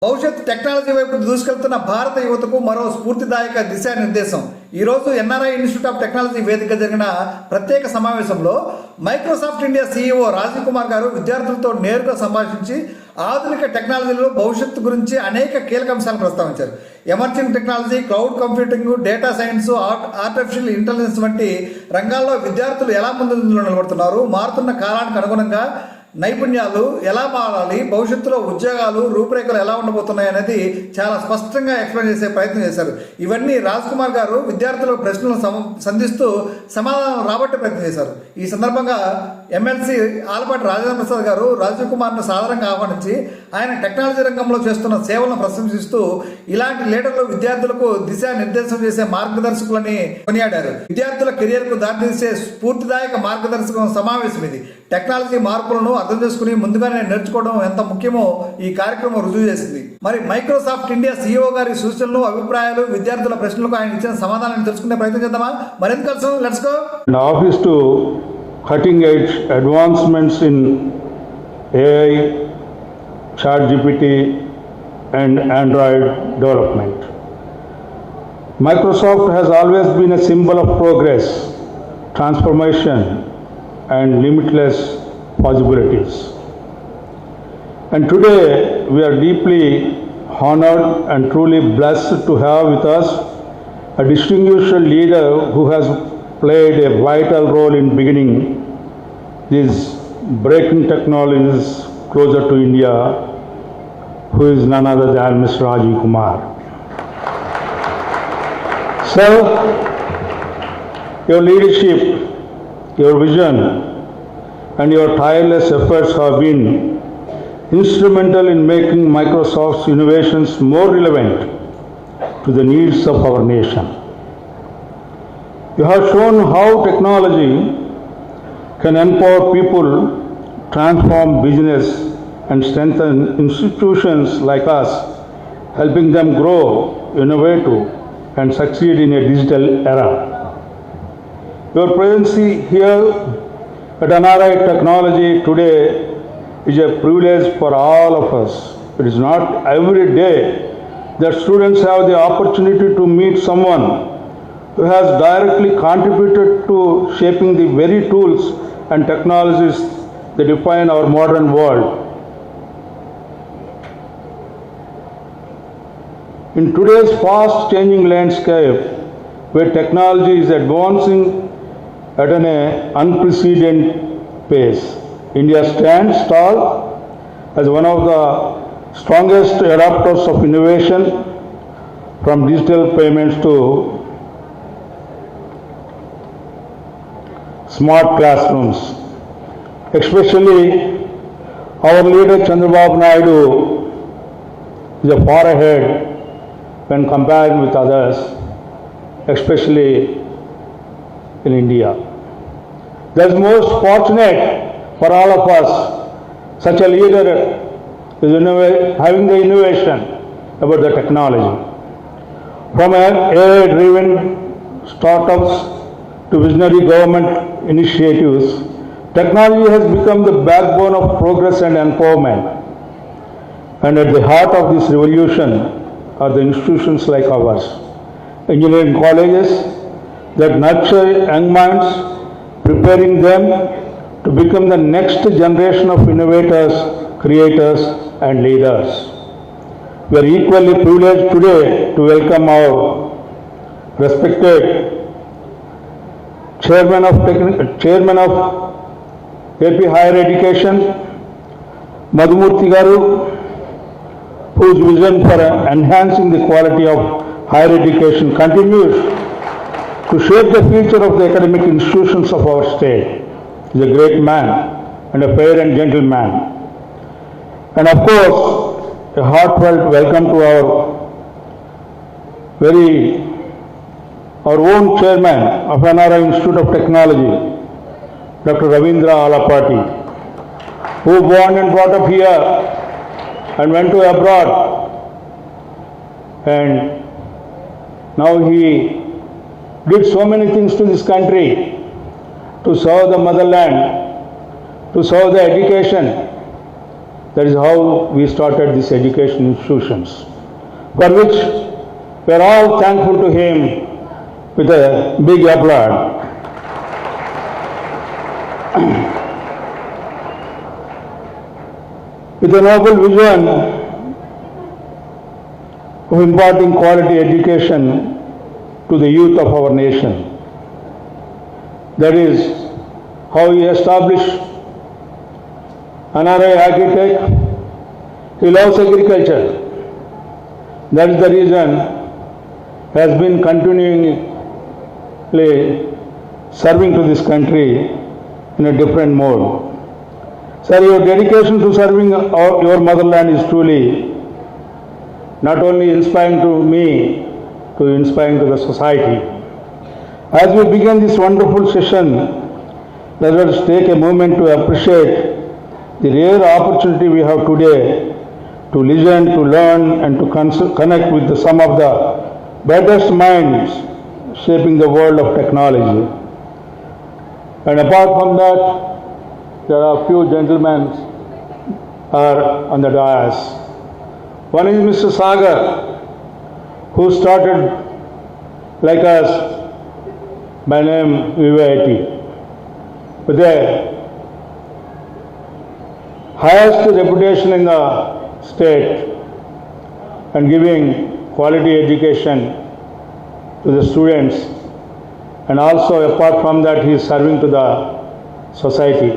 భవిష్యత్ టెక్నాలజీ వైపు దూసుకెళ్తున్న భారత యువతకు మరో స్ఫూర్తిదాయక దిశానిర్దేశం. ఈరోజు ఎన్ఆర్ఐ ఇన్స్టిట్యూట్ ఆఫ్ టెక్నాలజీ వేదిక జరిగిన ప్రత్యేక సమావేశంలో Microsoft India CEO Rajeev Kumar గారు విద్యార్థులతో నేరుగా సంభాషించి ఆధునిక టెక్నాలజీలో భవిష్యత్తు గురించి అనేక కీలక అంశాలను ప్రస్తావించారు. Emerging technology, cloud computing, data science, artificial intelligence వంటి రంగాల్లో విద్యార్థులు ఎలా ముందంజలో నిలబడుతున్నారు, మారుతున్న కాలానికి అనుగుణంగా నైపుణ్యాలు ఎలా మారాలి, భవిష్యత్తులో ఉద్యోగాలు రూపురేఖలు ఎలా ఉండబోతున్నాయి అనేది చాలా స్పష్టంగా ఎక్స్ప్లెయిన్ చేసే ప్రయత్నం చేశారు. ఇవన్నీ రాజ్ కుమార్ గారు విద్యార్థుల ప్రశ్నలను సంధిస్తూ సమాధానం రాబట్టే ప్రయత్నం చేశారు. ఈ సందర్భంగా ఎమ్మెల్సీ ఆలపాటి రాజేంద్ర ప్రసాద్ గారు రాజీవ్ కుమార్ను సాధారణంగా ఆహ్వానించి ఆయన టెక్నాలజీ రంగంలో చేస్తున్న సేవలను ప్రశంసిస్తూ ఇలాంటి లీడర్లు విద్యార్థులకు దిశానిర్దేశం చేసే మార్గదర్శకులని కొనియాడారు. విద్యార్థుల కెరియర్కు దారితీసే స్ఫూర్తిదాయక మార్గదర్శకం సమావేశం ఇది. టెక్నాలజీ మార్పులను అర్థం చేసుకుని ముందుగానే నేర్చుకోవడం ఎంత ముఖ్యమో ఈ కార్యక్రమం రుజువు చేసింది. మరి మైక్రోసాఫ్ట్ ఇండియా సీఈఓ గారి సూచనలు, అభిప్రాయాలు, విద్యార్థుల ప్రశ్నలకు ఆయన ఇచ్చిన సమాధానాన్ని తెలుసుకునే ప్రయత్నం చేద్దామా? మరింత కలిసి let's go. Office to cutting edge advancements in AI, ChatGPT and Android development. Microsoft has always been a symbol of progress, transformation and limitless possibilities. And today we are deeply honored and truly blessed to have with us a distinguished leader who has played a vital role in beginning these breaking technologies closer to India, who is none other than Mr. Rajiv Kumar. Sir, your leadership, your vision and your tireless efforts have been instrumental in making Microsoft's innovations more relevant to the needs of our nation. You have shown how technology can empower people, transform business and strengthen institutions like us, helping them grow, innovate and succeed in a digital era. Your presence here at NRI Technology today is a privilege for all of us. It is not every day that students have the opportunity to meet someone who has directly contributed to shaping the very tools and technologies that define our modern world. In today's fast-changing landscape, where technology is advancing at an unprecedented pace, India stands tall as one of the strongest adopters of innovation, from digital payments to smart classrooms. Especially our leader Chandrababu Naidu is far ahead when compared with others, especially in India. Thus, most fortunate for all of us, such a leader is having the innovation about the technology. From AI-driven startups to visionary government initiatives, technology has become the backbone of progress and empowerment. And at the heart of this revolution are the institutions like ours, engineering colleges that nurture young minds, preparing them to become the next generation of innovators, creators and leaders. We are equally privileged today to welcome our respected Chairman of AP Higher Education, Madhumurthy Garu, whose vision for enhancing the quality of higher education continues to shape the future of the academic institutions of our state. He is a great man and a fair and gentle man. And of course, a heartfelt welcome to our own chairman of NRI Institute of Technology, Dr. Ravindra Alapati, who born and brought up here and went to abroad, and now he did so many things to this country to serve the motherland, to serve the education, That is how we started these education institutions, for which we are all thankful to him with a big applaud. With a noble vision of imparting quality education to the youth of our nation. That is how he established NRI architect. He loves agriculture. That is the reason he has been continually serving to this country in a different mode. Sir, your dedication to serving your motherland is truly not only inspiring to me, to inspiring to the society. As we begin this wonderful session, let us take a moment to appreciate the rare opportunity we have today to listen, to learn, and to connect with some of the brightest minds shaping the world of technology. And apart from that, there are a few gentlemen are on the dais. One is Mr. Sagar, who started like us by name VVIT, with the highest reputation in the state and giving quality education to the students, and also apart from that he is serving to the society.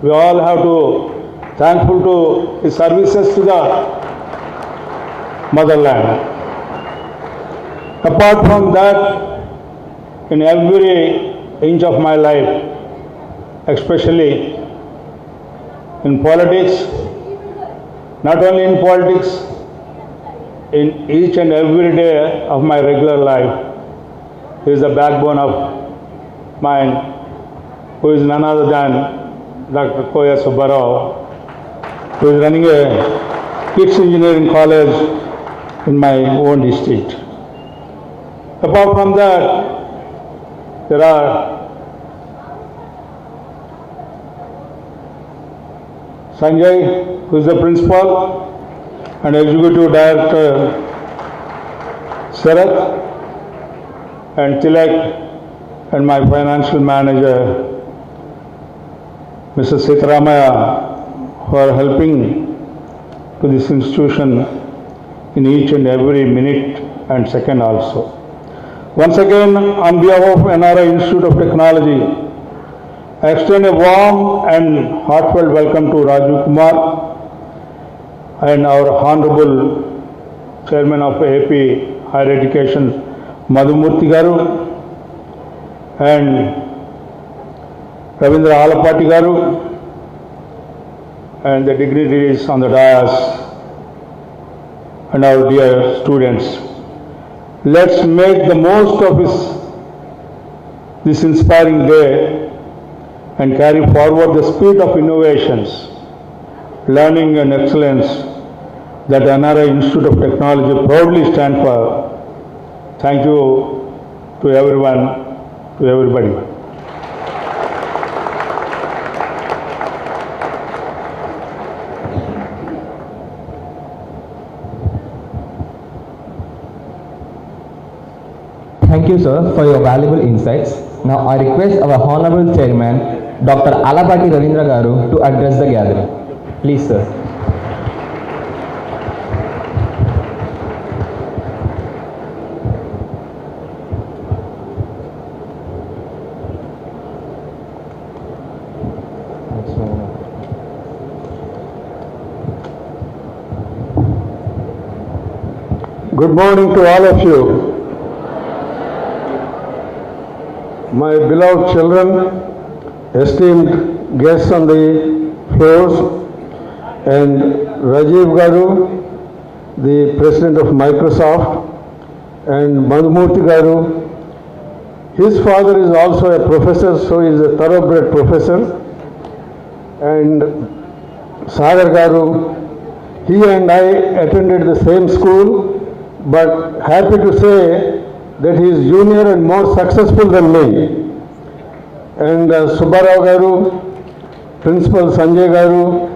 We all have to thankful to his services to the motherland. Apart from that, in every inch of my life, especially in politics, not only in politics, in each and every day of my regular life, he is the backbone of mine, who is none other than Dr. Koya Subbarao, who is running a kids engineering college in my own district. Apart from that, there are Sanjay, who is the principal, and executive director Sarath, and Tilak, and my financial manager Mr. Sitaramaya, who are helping to this institution in each and every minute and second also. Once again, on behalf of NRI Institute of Technology, I extend a warm and heartfelt welcome to Rajiv Kumar and our Honorable Chairman of AP Higher Education, Madhumurthy Garu, and Ravindra Alapati Garu, and the dignitaries on the dais, and our dear students. Let's make the most of this inspiring day and carry forward the spirit of innovations, learning and excellence that NRI Institute of Technology proudly stand for. Thank you to everyone, to everybody. Thank you, sir, for your valuable insights. Now I request our Honorable Chairman, Dr. Alapati Ravindra Garu, to address the gathering. Please, sir. Good morning to all of you. My beloved children, esteemed guests on the floors, and Rajiv Garu, the President of Microsoft, and Madhumurthy Garu. His father is also a professor, so he is a thoroughbred professor. And Sagar Garu, he and I attended the same school, but happy to say that he is junior and more successful than me. And Subbarao Garu, Principal Sanjay Garu,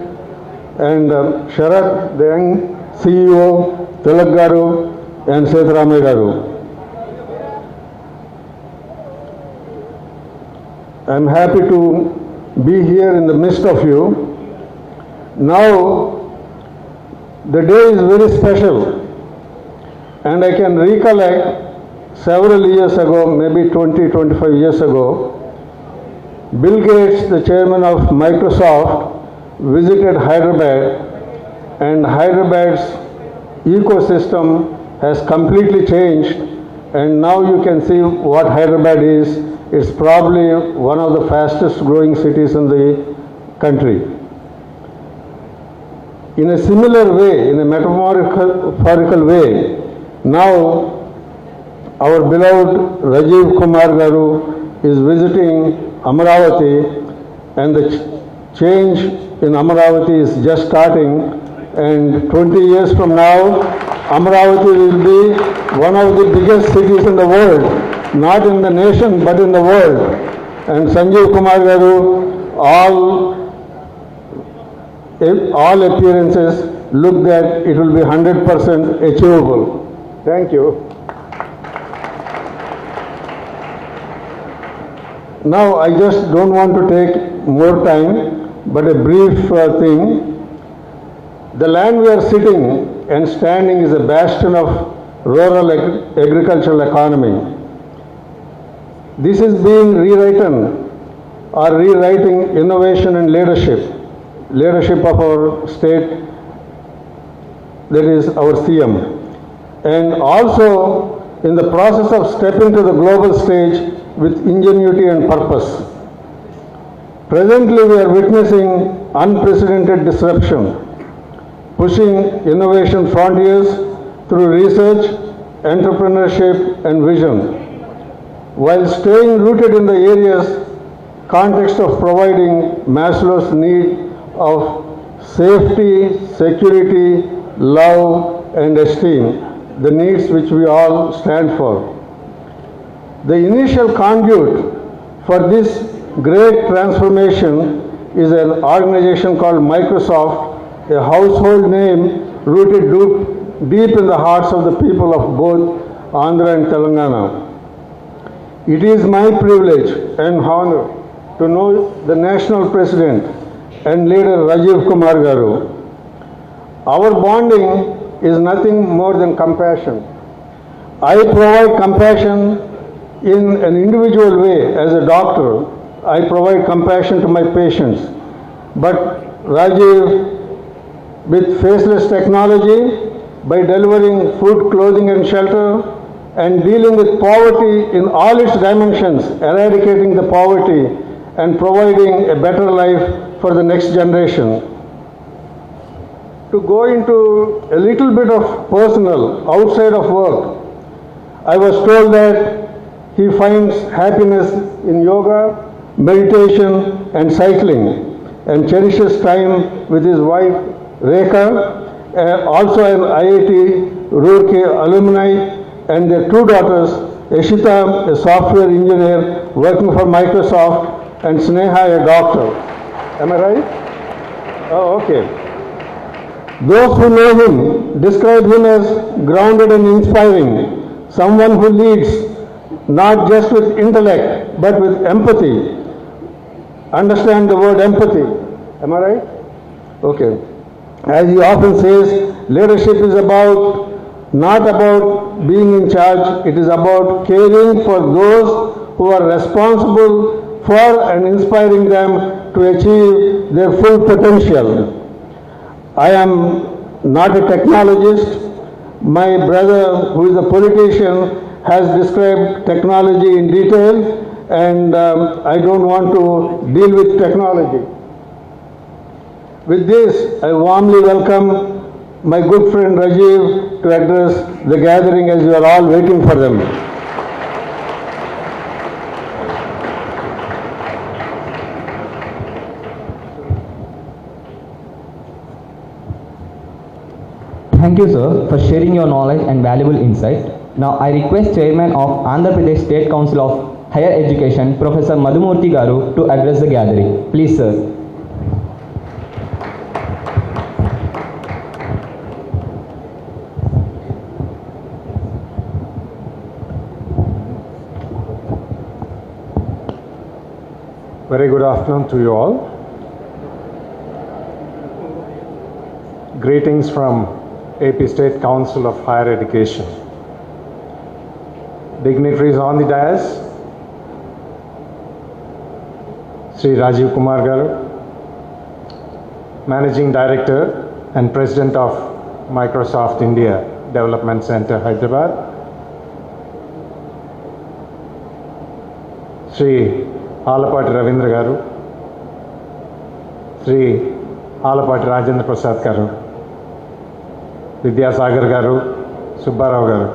and Sharat, the young CEO, Tilak Garu, and Setharamaya Garu. I am happy to be here in the midst of you. Now, the day is very special, and I can recollect several years ago, maybe 20-25 years ago, Bill Gates, the chairman of Microsoft, visited Hyderabad, and Hyderabad's ecosystem has completely changed, and now you can see what Hyderabad is. It's probably one of the fastest growing cities in the country. In a similar way, in a metaphorical way, now our beloved Rajiv Kumar Garu is visiting Amaravati, and the change in Amaravati is just starting, and 20 years from now, Amaravati will be one of the biggest cities in the world, not in the nation but in the world. And Sanjeev Kumar Garu, all appearances look that it will be 100% achievable. Thank you. Now, I just don't want to take more time, but a brief thing. The land we are sitting and standing is a bastion of rural agricultural economy. This is being rewritten or rewriting innovation and leadership of our state, that is our CM. And also in the process of stepping to the global stage with ingenuity and purpose. Presently, we are witnessing unprecedented disruption, pushing innovation frontiers through research, entrepreneurship, and vision, while staying rooted in the areas context of providing Maslow's need of safety, security, love, and esteem, the needs which we all stand for. The initial conduit for this great transformation is an organization called Microsoft, a household name rooted deep in the hearts of the people of both Andhra and Telangana. It is my privilege and honor to know the national president and leader Rajiv Kumar Garu. Our bonding is nothing more than compassion. I provide compassion in an individual way. As a doctor, I provide compassion to my patients. But Rajiv, with faceless technology, by delivering food, clothing, and shelter, and dealing with poverty in all its dimensions, eradicating the poverty and providing a better life for the next generation. To go into a little bit of personal, outside of work, I was told that he finds happiness in yoga, meditation, and cycling, and cherishes time with his wife, Rekha, also an IIT Roorkee alumni, and their two daughters, Ishita, a software engineer working for Microsoft, and Sneha, a doctor. Am I right? Oh, okay. Those who know him describe him as grounded and inspiring, someone who leads not just with intellect but with empathy. Understand the word empathy. Am I right? Okay. As he often says, leadership is not about being in charge, it is about caring for those who are responsible for and inspiring them to achieve their full potential. I am not a technologist. My brother, who is a politician, has described technology in detail, and I don't want to deal with technology. With this, I warmly welcome my good friend Rajiv to address the gathering, as you are all waiting for them. Thank you, sir, for sharing your knowledge and valuable insight. Now, I request Chairman of Andhra Pradesh State Council of Higher Education, Professor Madhumurthy Garu, to address the gathering. Please, sir. Very good afternoon to you all. Greetings from AP State Council of Higher Education. Dignitaries on the dais, Sri Rajiv Kumar Garu, Managing Director and President of Microsoft India Development Center, Hyderabad, Sri Alapati Ravindra Garu, Sri Alapati Rajendra Prasad Garu, Vidyasagar Garu, Subbarao Garu,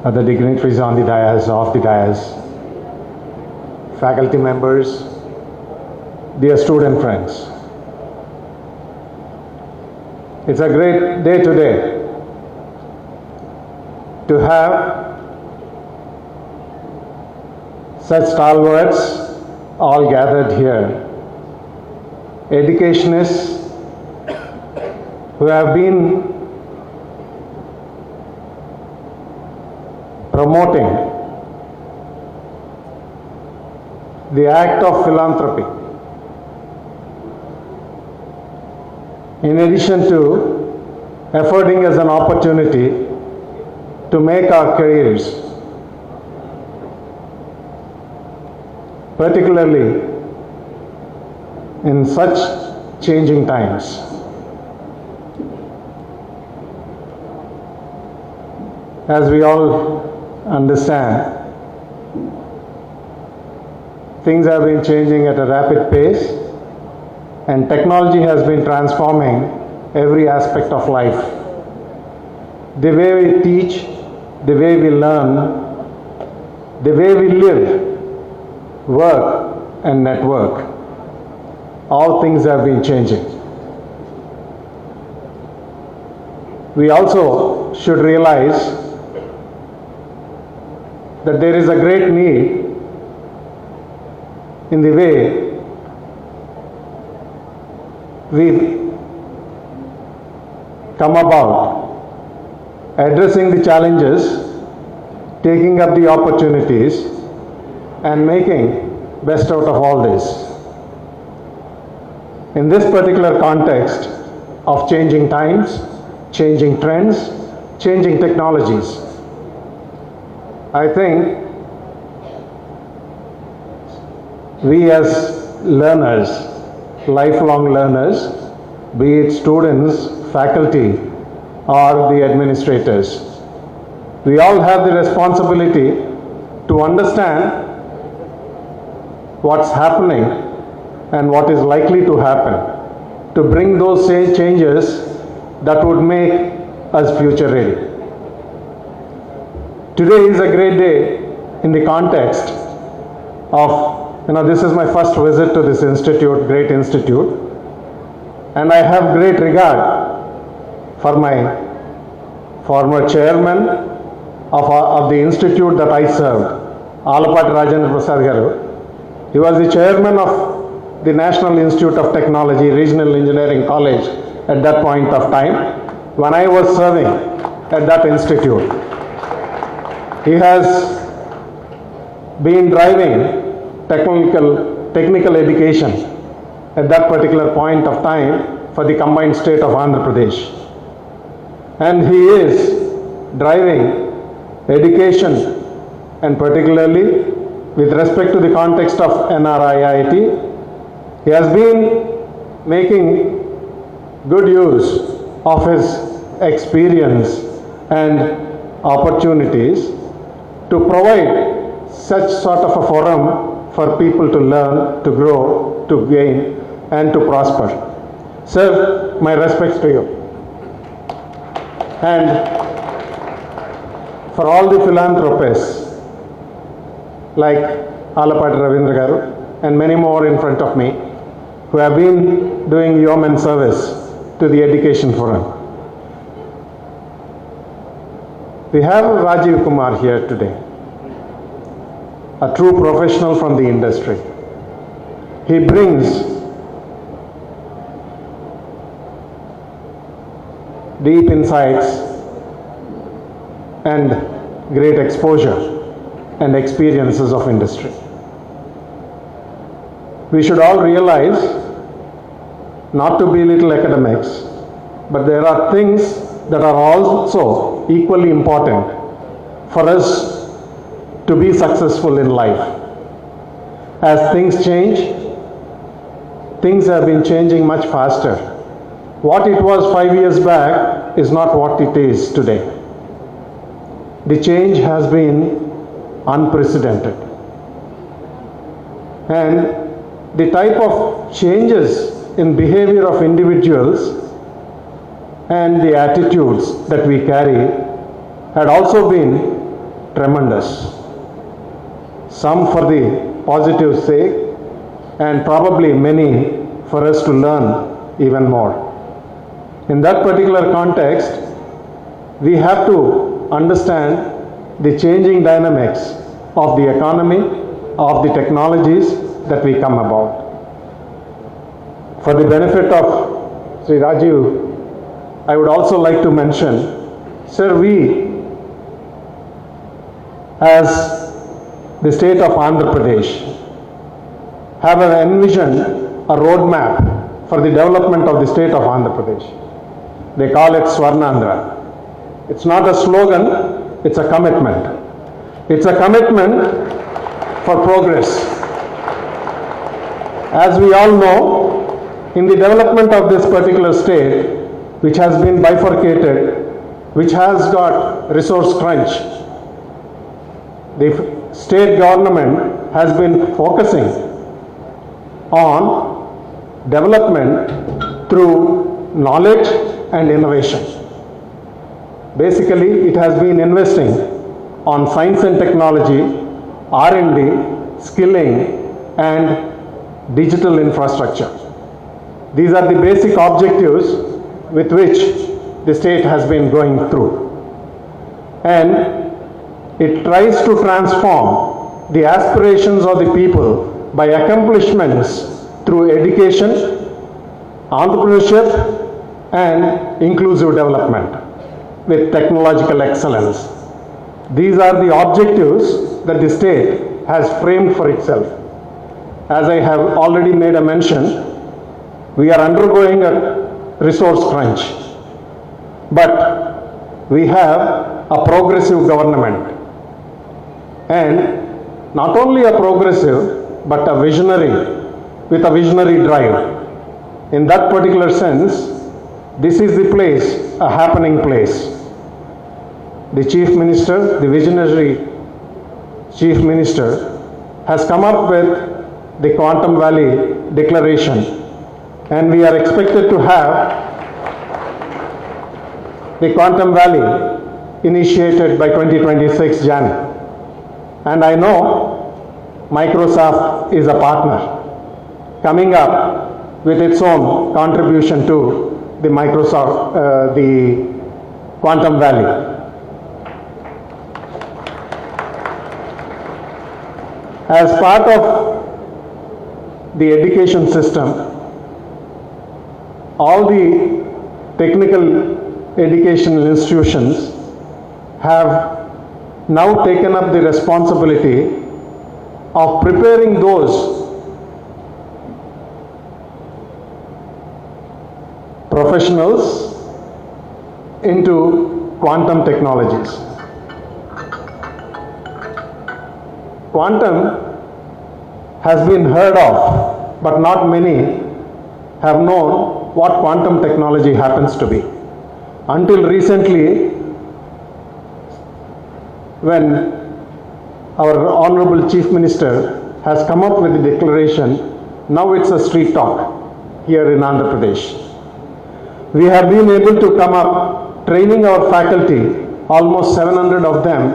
other dignitaries on the dais, off the dais, faculty members, dear student friends. It's a great day today to have such stalwarts all gathered here. Educationists who have been promoting the act of philanthropy. In addition to affording us an opportunity to make our careers, particularly in such changing times. As we all understand, things have been changing at a rapid pace, and technology has been transforming every aspect of life. The way we teach, the way we learn, the way we live, work and network, all things have been changing. We also should realize that there is a great need in the way we come about addressing the challenges, taking up the opportunities, and making best out of all this. In this particular context of changing times, changing trends, changing technologies, I think we as learners, lifelong learners, be it students, faculty, or the administrators, we all have the responsibility to understand what's happening and what is likely to happen, to bring those changes that would make us future ready. Today is a great day in the context of, this is my first visit to this institute, great institute, and I have great regard for my former chairman of the institute that I served, Alapati Rajendra Prasad Garu. He was the chairman of the National Institute of Technology, Regional Engineering College at that point of time when I was serving at that institute. He has been driving technical education at that particular point of time for the combined state of Andhra Pradesh. And he is driving education, and particularly with respect to the context of NRIIT, he has been making good use of his experience and opportunities to provide such sort of a forum for people to learn, to grow, to gain, and to prosper. Sir, my respects to you. And for all the philanthropists like Alapati Ravindra Garu and many more in front of me who have been doing yeoman service to the education forum. We have Rajiv Kumar here today, a true professional from the industry. He brings deep insights and great exposure and experiences of industry. we should all realize, not to belittle academics, but there are things that are also equally important for us to be successful in life. As things change, things have been changing much faster. What it was 5 years back is not what it is today. The change has been unprecedented. And the type of changes in behavior of individuals and the attitudes that we carry had also been tremendous. Some for the positive sake, and probably many for us to learn even more. In that particular context, we have to understand the changing dynamics of the economy, of the technologies that we come about. For the benefit of Sri Rajiv, I would also like to mention, sir, we as the state of Andhra Pradesh have envisioned a roadmap for the development of the state of Andhra Pradesh. They call it Swarnandhra. It's not a slogan, it's a commitment. It's a commitment for progress. As we all know, in the development of this particular state, which has been bifurcated, which has got resource crunch, the state government has been focusing on development through knowledge and innovation. Basically, it has been investing on science and technology, R&D, skilling, and digital infrastructure. These are the basic objectives with which the state has been going through. And it tries to transform the aspirations of the people by accomplishments through education, entrepreneurship, and inclusive development with technological excellence. These are the objectives that the state has framed for itself. As I have already made a mention, we are undergoing a resource crunch, but we have a progressive government, and not only a progressive, but a visionary, with a visionary drive. In that particular sense, this is the place, a happening place. The Chief Minister, the visionary Chief Minister, has come up with the Quantum Valley Declaration, and we are expected to have the Quantum Valley initiated by 2026 Jan. And I know Microsoft is a partner coming up with its own contribution to the the Quantum Valley. As part of the education system, all the technical educational institutions have now taken up the responsibility of preparing those professionals into quantum technologies. Quantum has been heard of, but not many have known what quantum technology happens to be. Until recently, when our Honorable Chief Minister has come up with the declaration, now it's a street talk here in Andhra Pradesh. We have been able to come up training our faculty, almost 700 of them,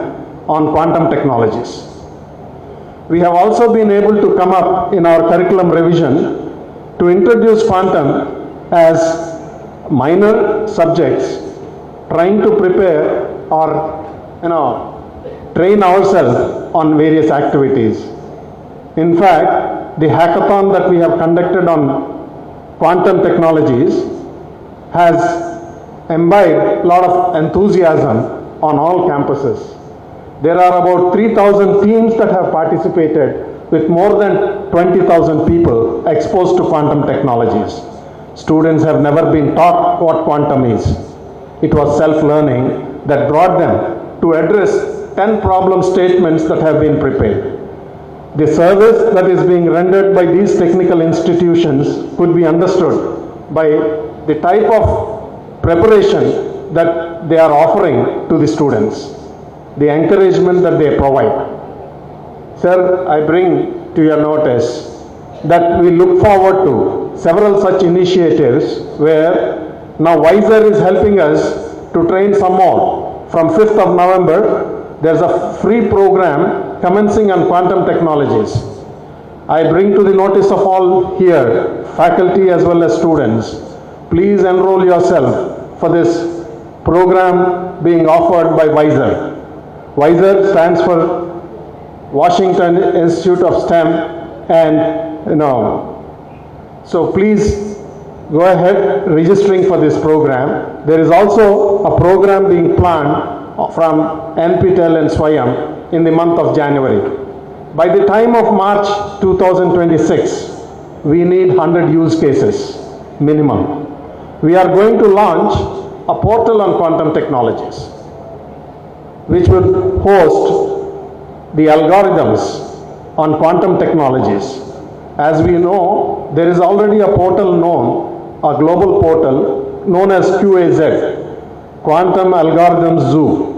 on quantum technologies. We have also been able to come up in our curriculum revision to introduce quantum as minor subjects, trying to prepare or train ourselves on various activities. In fact, the hackathon that we have conducted on quantum technologies has imbibed a lot of enthusiasm on all campuses. There are about 3,000 teams that have participated with more than 20,000 people exposed to quantum technologies. Students have never been taught what quantum is. It was self-learning that brought them to address 10 problem statements that have been prepared. The service that is being rendered by these technical institutions could be understood by the type of preparation that they are offering to the students, the encouragement that they provide. Sir, I bring to your notice that we look forward to several such initiatives where now Wiser is helping us to train some more. From 5th of November, there's a free program commencing on quantum technologies. I bring to the notice of all here, faculty as well as students, please enroll yourself for this program being offered by Wiser. Wiser stands for Washington Institute of STEM, and so please go ahead registering for this program. There is also a program being planned from NPTEL and SWAYAM in the month of January. By the time of March 2026, we need 100 use cases minimum. We are going to launch a portal on quantum technologies, which will host the algorithms on quantum technologies. As we know, there is already a portal known, a global portal known as QAZ, Quantum Algorithms Zoo.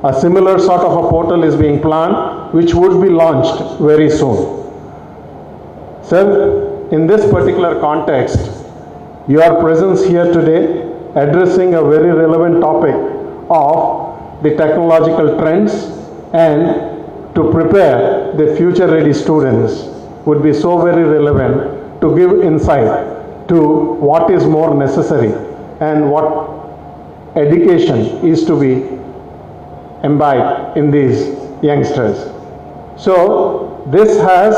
A similar sort of a portal is being planned, which would be launched very soon. Sir, in this particular context, your presence here today addressing a very relevant topic of the technological trends and to prepare the future-ready students would be so very relevant to give insight to what is more necessary and what education is to be imbibed in these youngsters. So this has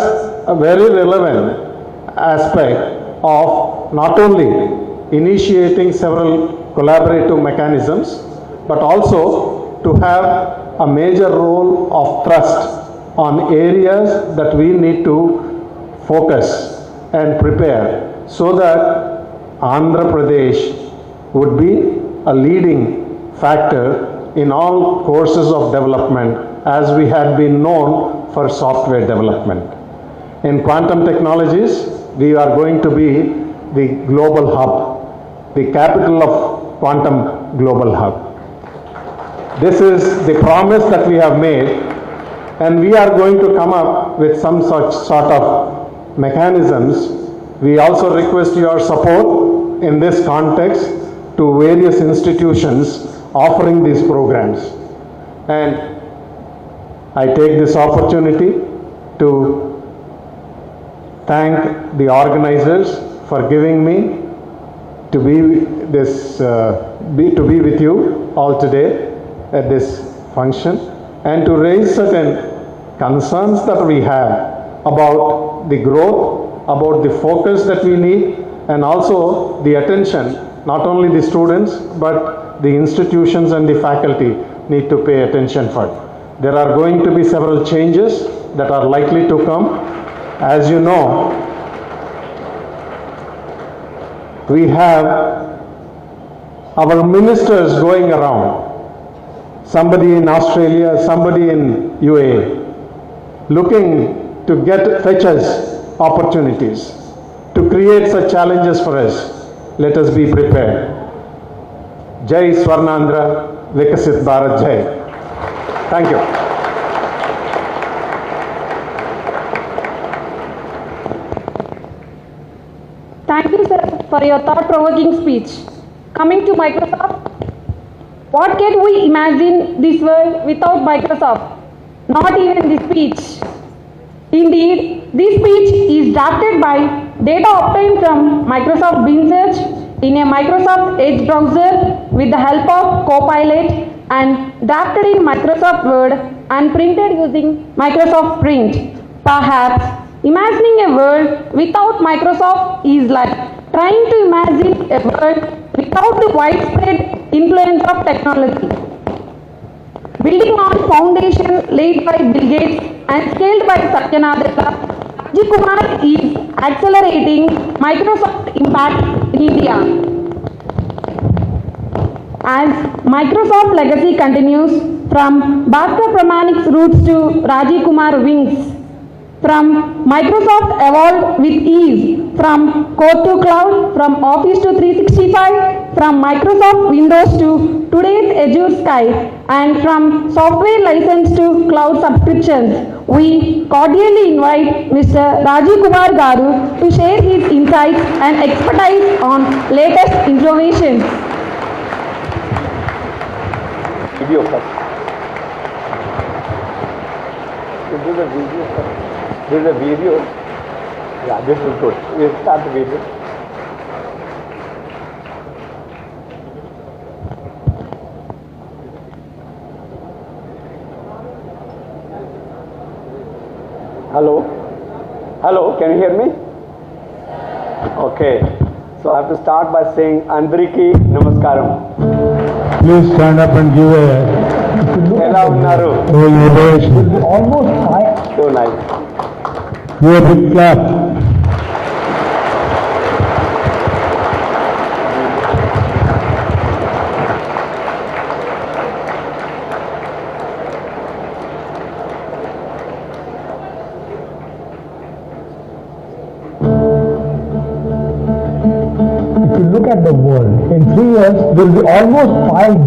a very relevant aspect of not only initiating several collaborative mechanisms, but also to have a major role of thrust on areas that we need to focus and prepare so that Andhra Pradesh would be a leading factor in all courses of development as we had been known for software development. In quantum technologies, we are going to be the global hub, the capital of quantum global hub. This is the promise that we have made, and we are going to come up with some such sort of mechanisms. We also request your support in this context to various institutions offering these programs. And I take this opportunity to thank the organizers for giving me to be with you all today at this function and to raise certain concerns that we have about the growth, about the focus that we need, and also the attention not only the students but the institutions and the faculty need to pay attention for. There are going to be several changes that are likely to come. As you know, we have our ministers going around, somebody in Australia, somebody in UAE, looking to fetch us opportunities, to create such challenges for us. Let us be prepared. Jai Swarnandhra, Vikasit Bharat Jai. Thank you. Thank you, sir, for your thought-provoking speech. Coming to Microsoft, what can we imagine this world without Microsoft? Not even the speech. Indeed, this speech is drafted by data obtained from Microsoft Bing Search in a Microsoft Edge browser with the help of Copilot and drafted in Microsoft Word and printed using Microsoft Print. Perhaps imagining a world without Microsoft is like trying to imagine a world without the widespread influence of technology. Building on foundation laid by Bill Gates and scaled by Satya Nadella, Rajiv Kumar is accelerating Microsoft impact in India. As Microsoft legacy continues, from Bhaskar Pramanik's roots to Rajiv Kumar wings, from Microsoft evolved with ease, from code to cloud, from Office to 365, from Microsoft Windows to today's Azure Sky, and from software license to cloud subscriptions. We cordially invite Mr. Rajiv Kumar Garu to share his insights and expertise on latest innovations. Video first. You do the video first. This is a video. Yeah, this is good. We'll start the video. Hello? Hello, can you hear me? Okay. So I have to start by saying Andariki Namaskaram. Please stand up and give Ela unnaru. a Almost so nice. give a big clap. If you look at the world, in 3 years, there will be almost 5.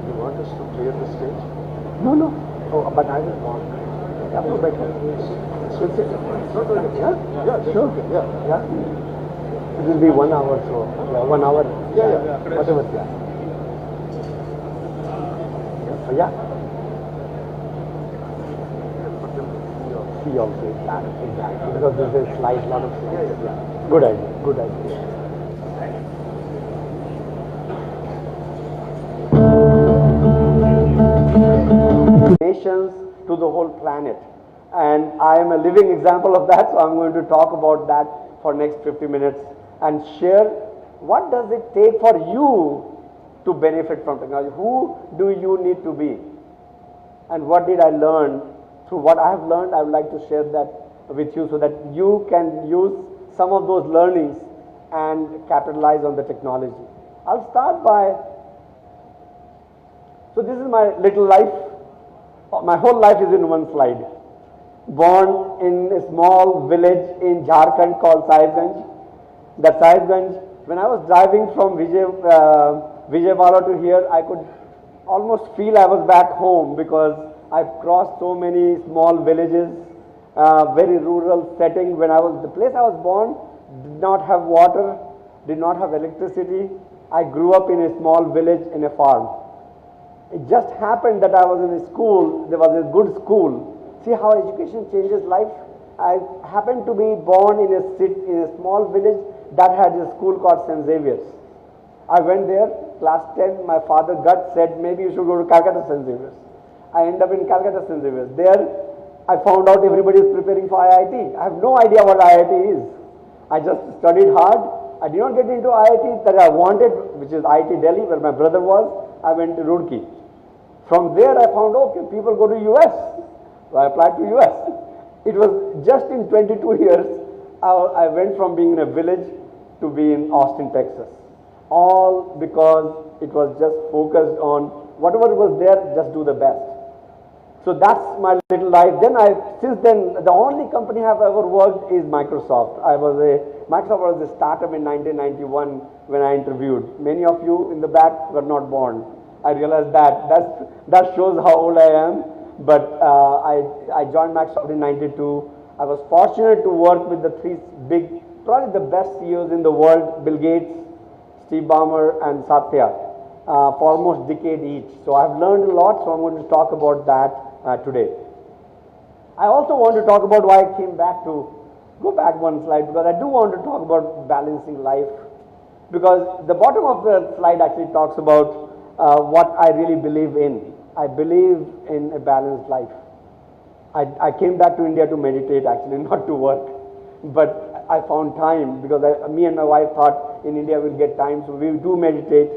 You want us to clear the stage? No, no. Oh, but I will want. Yeah, no, better. So it's yeah? Yeah, sure. Yeah, yeah. It will be 1 hour, so yeah, 1 hour. Yeah. Whatever, yeah. Yeah. See also exactly. Because this is slide, lot of slides. Yeah. Good idea. Good idea. Nations to the whole planet, and I am a living example of that, so I'm going to talk about that for next 50 minutes and share what does it take for you to benefit from technology. Who do you need to be, and what did I learn? Through what I have learned, I would like to share that with you so that you can use some of those learnings and capitalize on the technology. I'll start by, so this is my little life. My whole life is in one slide. Born in a small village in Jharkhand called Sahibganj. That Sahibganj, when I was driving from Vijayawada to here, I could almost feel I was back home because I've crossed so many small villages, very rural setting. The place I was born did not have water, did not have electricity. I grew up in a small village in a farm. It just happened that I was in a school, there was a good school. See how education changes life? I happened to be born in a small village that had a school called St. Xavier's. I went there, class 10, my father gut said, maybe you should go to Calcutta St. Xavier's. I ended up in Calcutta St. Xavier's. There, I found out everybody is preparing for IIT. I have no idea what IIT is. I just studied hard. I did not get into IIT that I wanted, which is IIT Delhi, where my brother was. I went to Roorkee. From there, I found, okay, people go to US. So I applied to US. It was just in 22 years, I went from being in a village to be in Austin, Texas. All because it was just focused on whatever was there, just do the best. So that's my little life. Since then, the only company I've ever worked is Microsoft. Microsoft was a startup in 1991 when I interviewed. Many of you in the back were not born. I realized that shows how old I am. But I joined Microsoft in 92. I was fortunate to work with the three big, probably the best CEOs in the world, Bill Gates, Steve Ballmer, and Satya, for almost a decade each. So I've learned a lot, so I'm going to talk about that today. I also want to talk about why I came back to, go back one slide, because I do want to talk about balancing life. Because the bottom of the slide actually talks about what I really believe in. I believe in a balanced life. I came back to India to meditate actually, not to work. but I found time because me and my wife thought in India we'll get time, so we do meditate.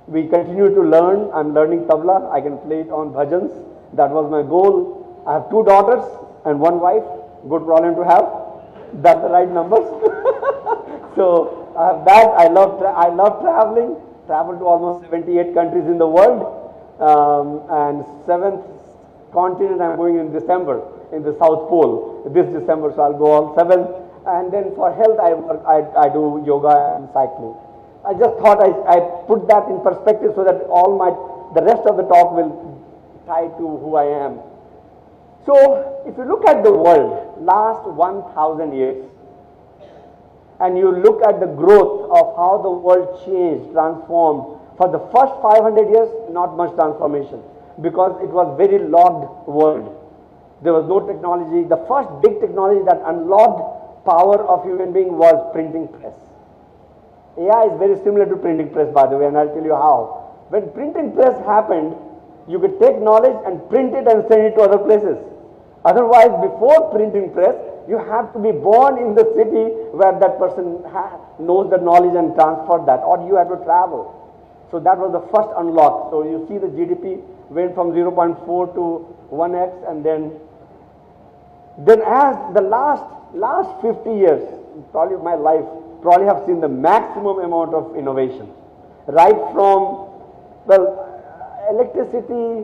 We continue to learn. I'm learning tabla. I can play it on bhajans. That was my goal. I have 2 daughters and 1 wife. Good problem to have. That's the right numbers. So I have that. I love traveling. Traveled to almost 78 countries in the world, and 7th continent I'm going in December, in the South Pole this December. So I'll go all 7. And then for health, I do yoga and cycling. I just thought I put that in perspective so that the rest of the talk will tie to who I am. So if you look at the world last 1,000 years, and you look at the growth of how the world changed, transformed, for the first 500 years, not much transformation, because it was very locked world. There was no technology. The first big technology that unlocked power of human being was printing press. AI is very similar to printing press, by the way, and I'll tell you how. When printing press happened, you could take knowledge and print it and send it to other places. Otherwise, before printing press, you have to be born in the city where that person knows the knowledge and transfer that, or you have to travel. So that was the first unlock. So you see the GDP went from 0.4 to 1x, and then as the last 50 years, probably of my life, probably have seen the maximum amount of innovation. Right from, well, electricity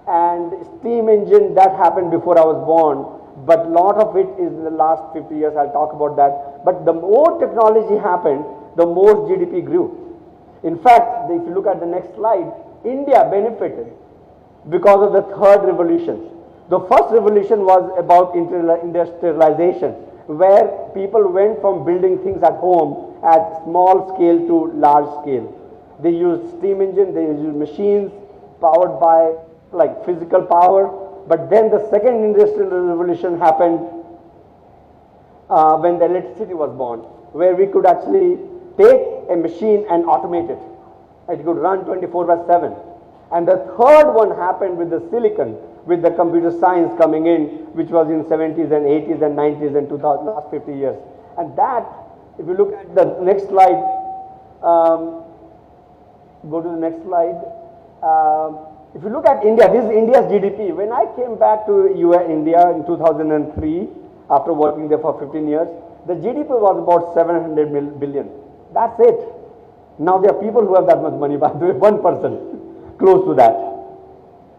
and steam engine, that happened before I was born, but a lot of it is in the last 50 years. I'll talk about that. But the more technology happened, the more GDP grew. In fact, if you look at the next slide, India benefited because of the third revolution. The first revolution was about industrialization, where people went from building things at home at small scale to large scale. They used steam engine, they used machines powered by like physical power. But then the second industrial revolution happened when the electricity was born, where we could actually take a machine and automate it. It could run 24/7. And the third one happened with the silicon, with the computer science coming in, which was in 70s and 80s and 90s and 2000, last 50 years. And that, if you look at the next slide, go to the next slide. If you look at India, this is India's GDP. When I came back to India in 2003, after working there for 15 years, the GDP was about 700 billion. That's it. Now there are people who have that much money, by the way, one person, close to that.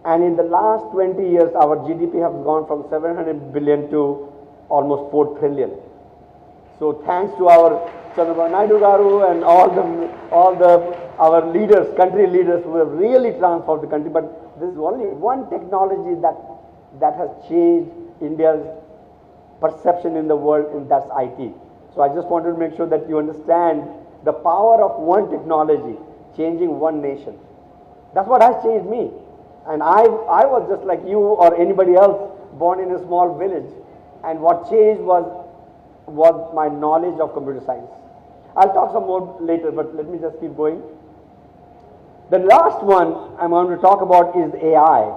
And in the last 20 years, our GDP has gone from 700 billion to almost 4 trillion. So thanks to our Chandrababu Naidu Garu and our leaders, country leaders, who have really transformed the country. But there is only one technology that has changed India's perception in the world, and that's IT. So I just wanted to make sure that you understand the power of one technology changing one nation. That's what has changed me. And I was just like you or anybody else, born in a small village. And what changed was my knowledge of computer science. I'll talk some more later, but let me just keep going. The last one I'm going to talk about is AI.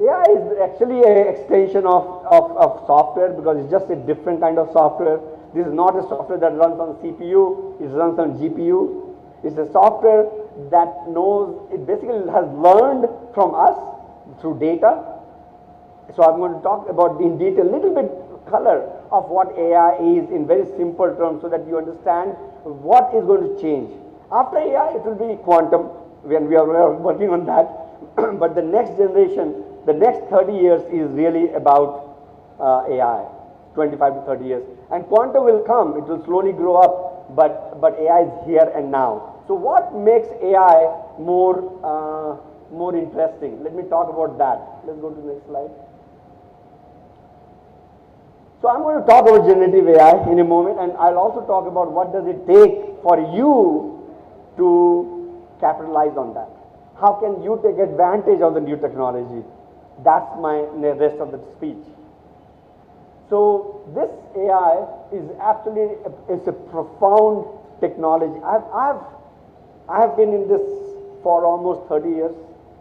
AI is actually an extension of software, because it's just a different kind of software. This is not a software that runs on CPU, it runs on GPU. It's a software that knows, it basically has learned from us through data. So I'm going to talk about in detail, a little bit color of what AI is in very simple terms, so that you understand what is going to change. After AI, it will be quantum, when we are working on that. But the next generation, the next 30 years is really about AI, 25 to 30 years. And quantum will come, it will slowly grow up, but AI is here and now. So what makes AI more interesting? Let me talk about that. Let's go to the next slide. So I'm going to talk about generative AI in a moment, and I'll also talk about what does it take for you to capitalize on that. How can you take advantage of the new technology? That's the rest of the speech. So this AI is actually it's a profound technology. I have been in this for almost 30 years.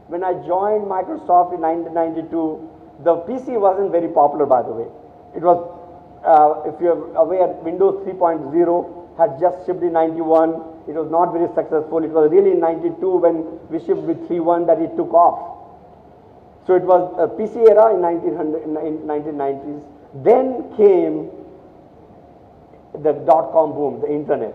When I joined Microsoft in 1992, the PC wasn't very popular, by the way. It was if you're aware, Windows 3.0 had just shipped in 91. It was not very successful. It was really in 92 when we shipped with 3.1 that it took off. So it was a PC era in 1990s. Then came the dot-com boom, the internet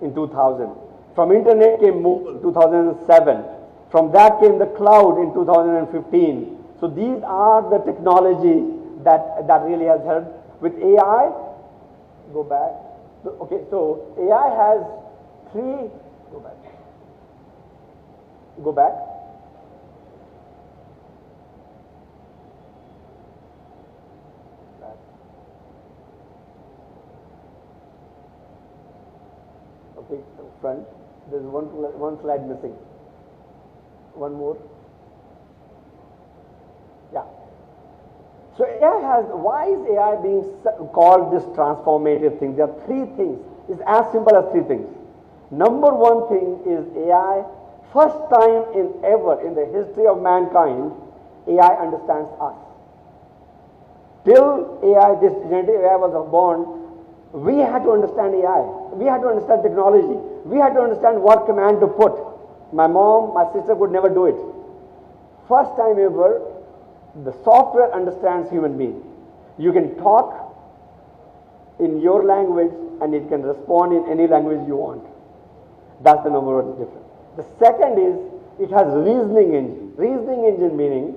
in 2000. From internet came mobile, 2007. From that came the cloud in 2015. So these are the technology that really has helped. With AI, go back. Okay, so AI has three, go back. Okay, front. There's one slide missing. One more. Yeah. So AI has, why is AI being called this transformative thing? There are three things. It's as simple as three things. Number one thing is AI, first time ever in the history of mankind, AI understands us. Till AI, this generative AI was born, we had to understand AI. We had to understand technology. We had to understand what command to put. My mom, my sister could never do it. First time ever, the software understands human being. You can talk in your language and it can respond in any language you want. That's the number one difference. The second is it has reasoning engine. Reasoning engine meaning,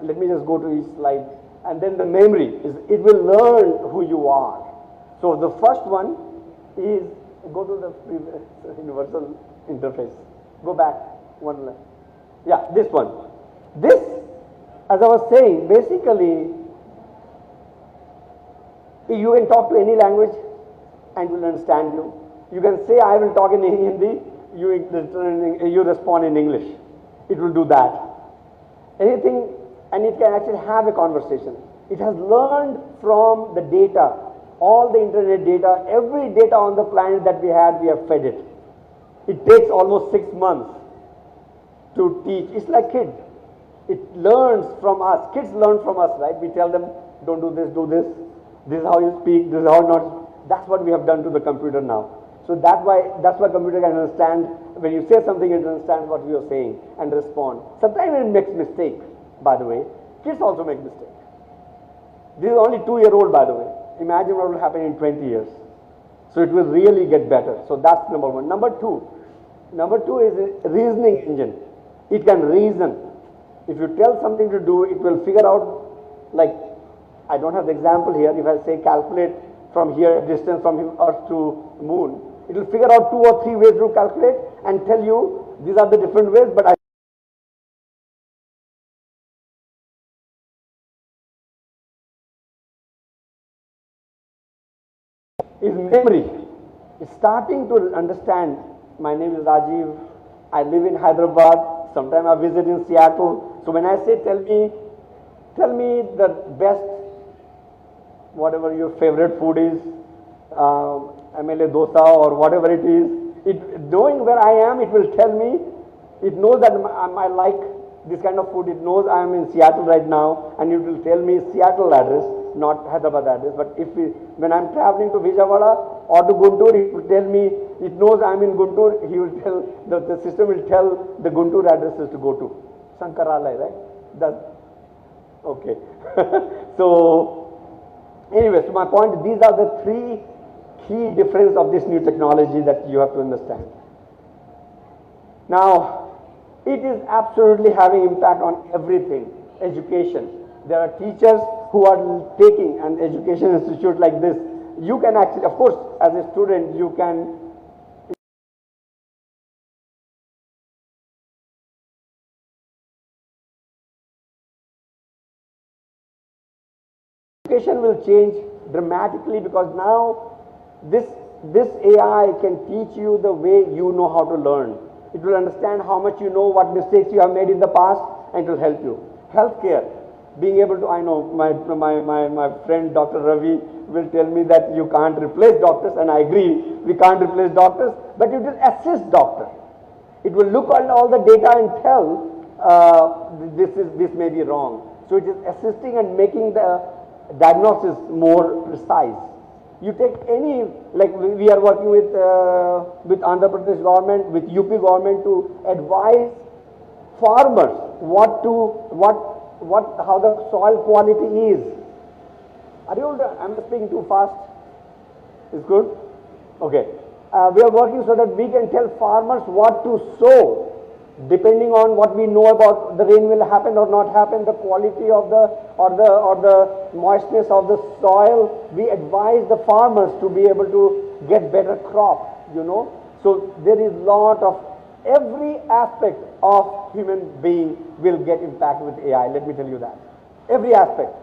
let me just go to each slide, and then the memory is it will learn who you are. So the first one is, go to the universal interface. Go back one line. Yeah, this one. This, as I was saying, basically, you can talk to any language and it will understand you. You can say, I will talk in Hindi, you respond in English. It will do that. Anything, and it can actually have a conversation. It has learned from the data, all the internet data, every data on the planet that we had, we have fed it. It takes almost 6 months to teach. It's like kids. It learns from us. Kids learn from us, right? We tell them, don't do this, do this. This is how you speak, this is how not. That's what we have done to the computer now. So that's why computer can understand, when you say something, it understands what you are saying and respond. Sometimes it makes mistake, by the way. Kids also make mistake. This is only 2-year-old, by the way. Imagine what will happen in 20 years. So it will really get better. So that's number one. Number two is a reasoning engine. It can reason. If you tell something to do, it will figure out, like, I don't have the example here. If I say calculate from here, distance from Earth to Moon, it will figure out 2 or 3 ways to calculate and tell you these are the different ways, but is memory. It's starting to understand. My name is Rajiv. I live in Hyderabad. Sometimes I visit in Seattle. So when I say tell me the best, whatever your favorite food is, MLA dosa or whatever it is, knowing where I am, it will tell me. It knows that I like this kind of food. It knows I am in Seattle right now, and it will tell me Seattle address, not Hyderabad address. But when I'm traveling to Vijayawada or to Guntur, it will tell me. It knows I'm in Guntur. He will tell the system will tell the Guntur addresses to go to. Sankaralai, right? That's okay. So anyway, so my point, these are the 3 key difference of this new technology that you have to understand. Now, it is absolutely having impact on everything. Education. There are teachers who are taking an education institute like this. You can actually, of course, as a student, you can education will change dramatically, because now this AI can teach you the way you know how to learn. It will understand how much you know, what mistakes you have made in the past, and it will help you. Healthcare, being able to, I know my friend Dr. Ravi will tell me that you can't replace doctors, and I agree, we can't replace doctors, but it will assist doctor. It will look at all the data and tell this may be wrong. So it is assisting and making the diagnosis more precise. You take any, like we are working with Andhra Pradesh government, with UP government to advise farmers how the soil quality is. Are you able to, I'm speaking too fast? Is good? Okay. We are working so that we can tell farmers what to sow, depending on what we know about the rain will happen or not happen, the quality of the moistness of the soil. We advise the farmers to be able to get better crop, you know. So there is lot of, every aspect of human being will get impacted with AI, let me tell you that. Every aspect.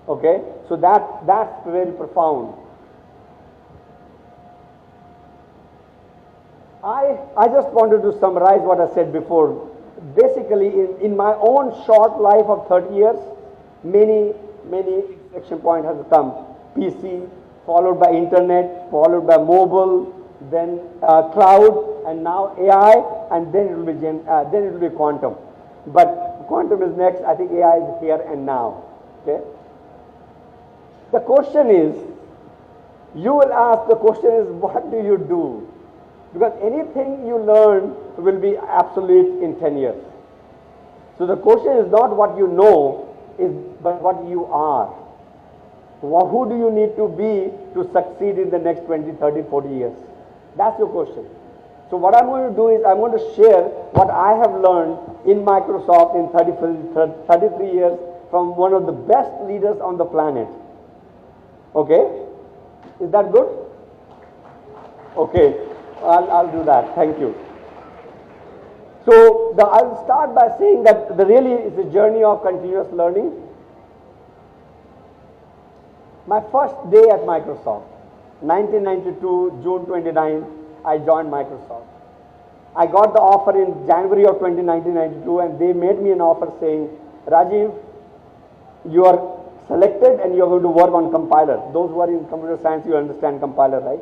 Okay, so that's very profound. I just wanted to summarize what I said before. Basically, in my own short life of 30 years, many inflection points have come. PC, followed by internet, followed by mobile, then cloud, and now AI, and then it will be quantum. But quantum is next. I think AI is here and now. Okay. The question is, you will ask, the question is, what do you do? Because anything you learn will be obsolete in 10 years. So the question is not what you know, but what you are. Who do you need to be to succeed in the next 20, 30, 40 years? That's your question. So what I'm going to do is I'm going to share what I have learned in Microsoft in 33 years from one of the best leaders on the planet. Okay? Is that good? Okay. I'll do that. Thank you. So I'll start by saying that really is a journey of continuous learning. My first day at Microsoft, 1992, June 29, I joined Microsoft. I got the offer in January of 1992, and they made me an offer saying, Rajiv, you are selected and you are going to work on compiler. Those who are in computer science, you understand compiler, right?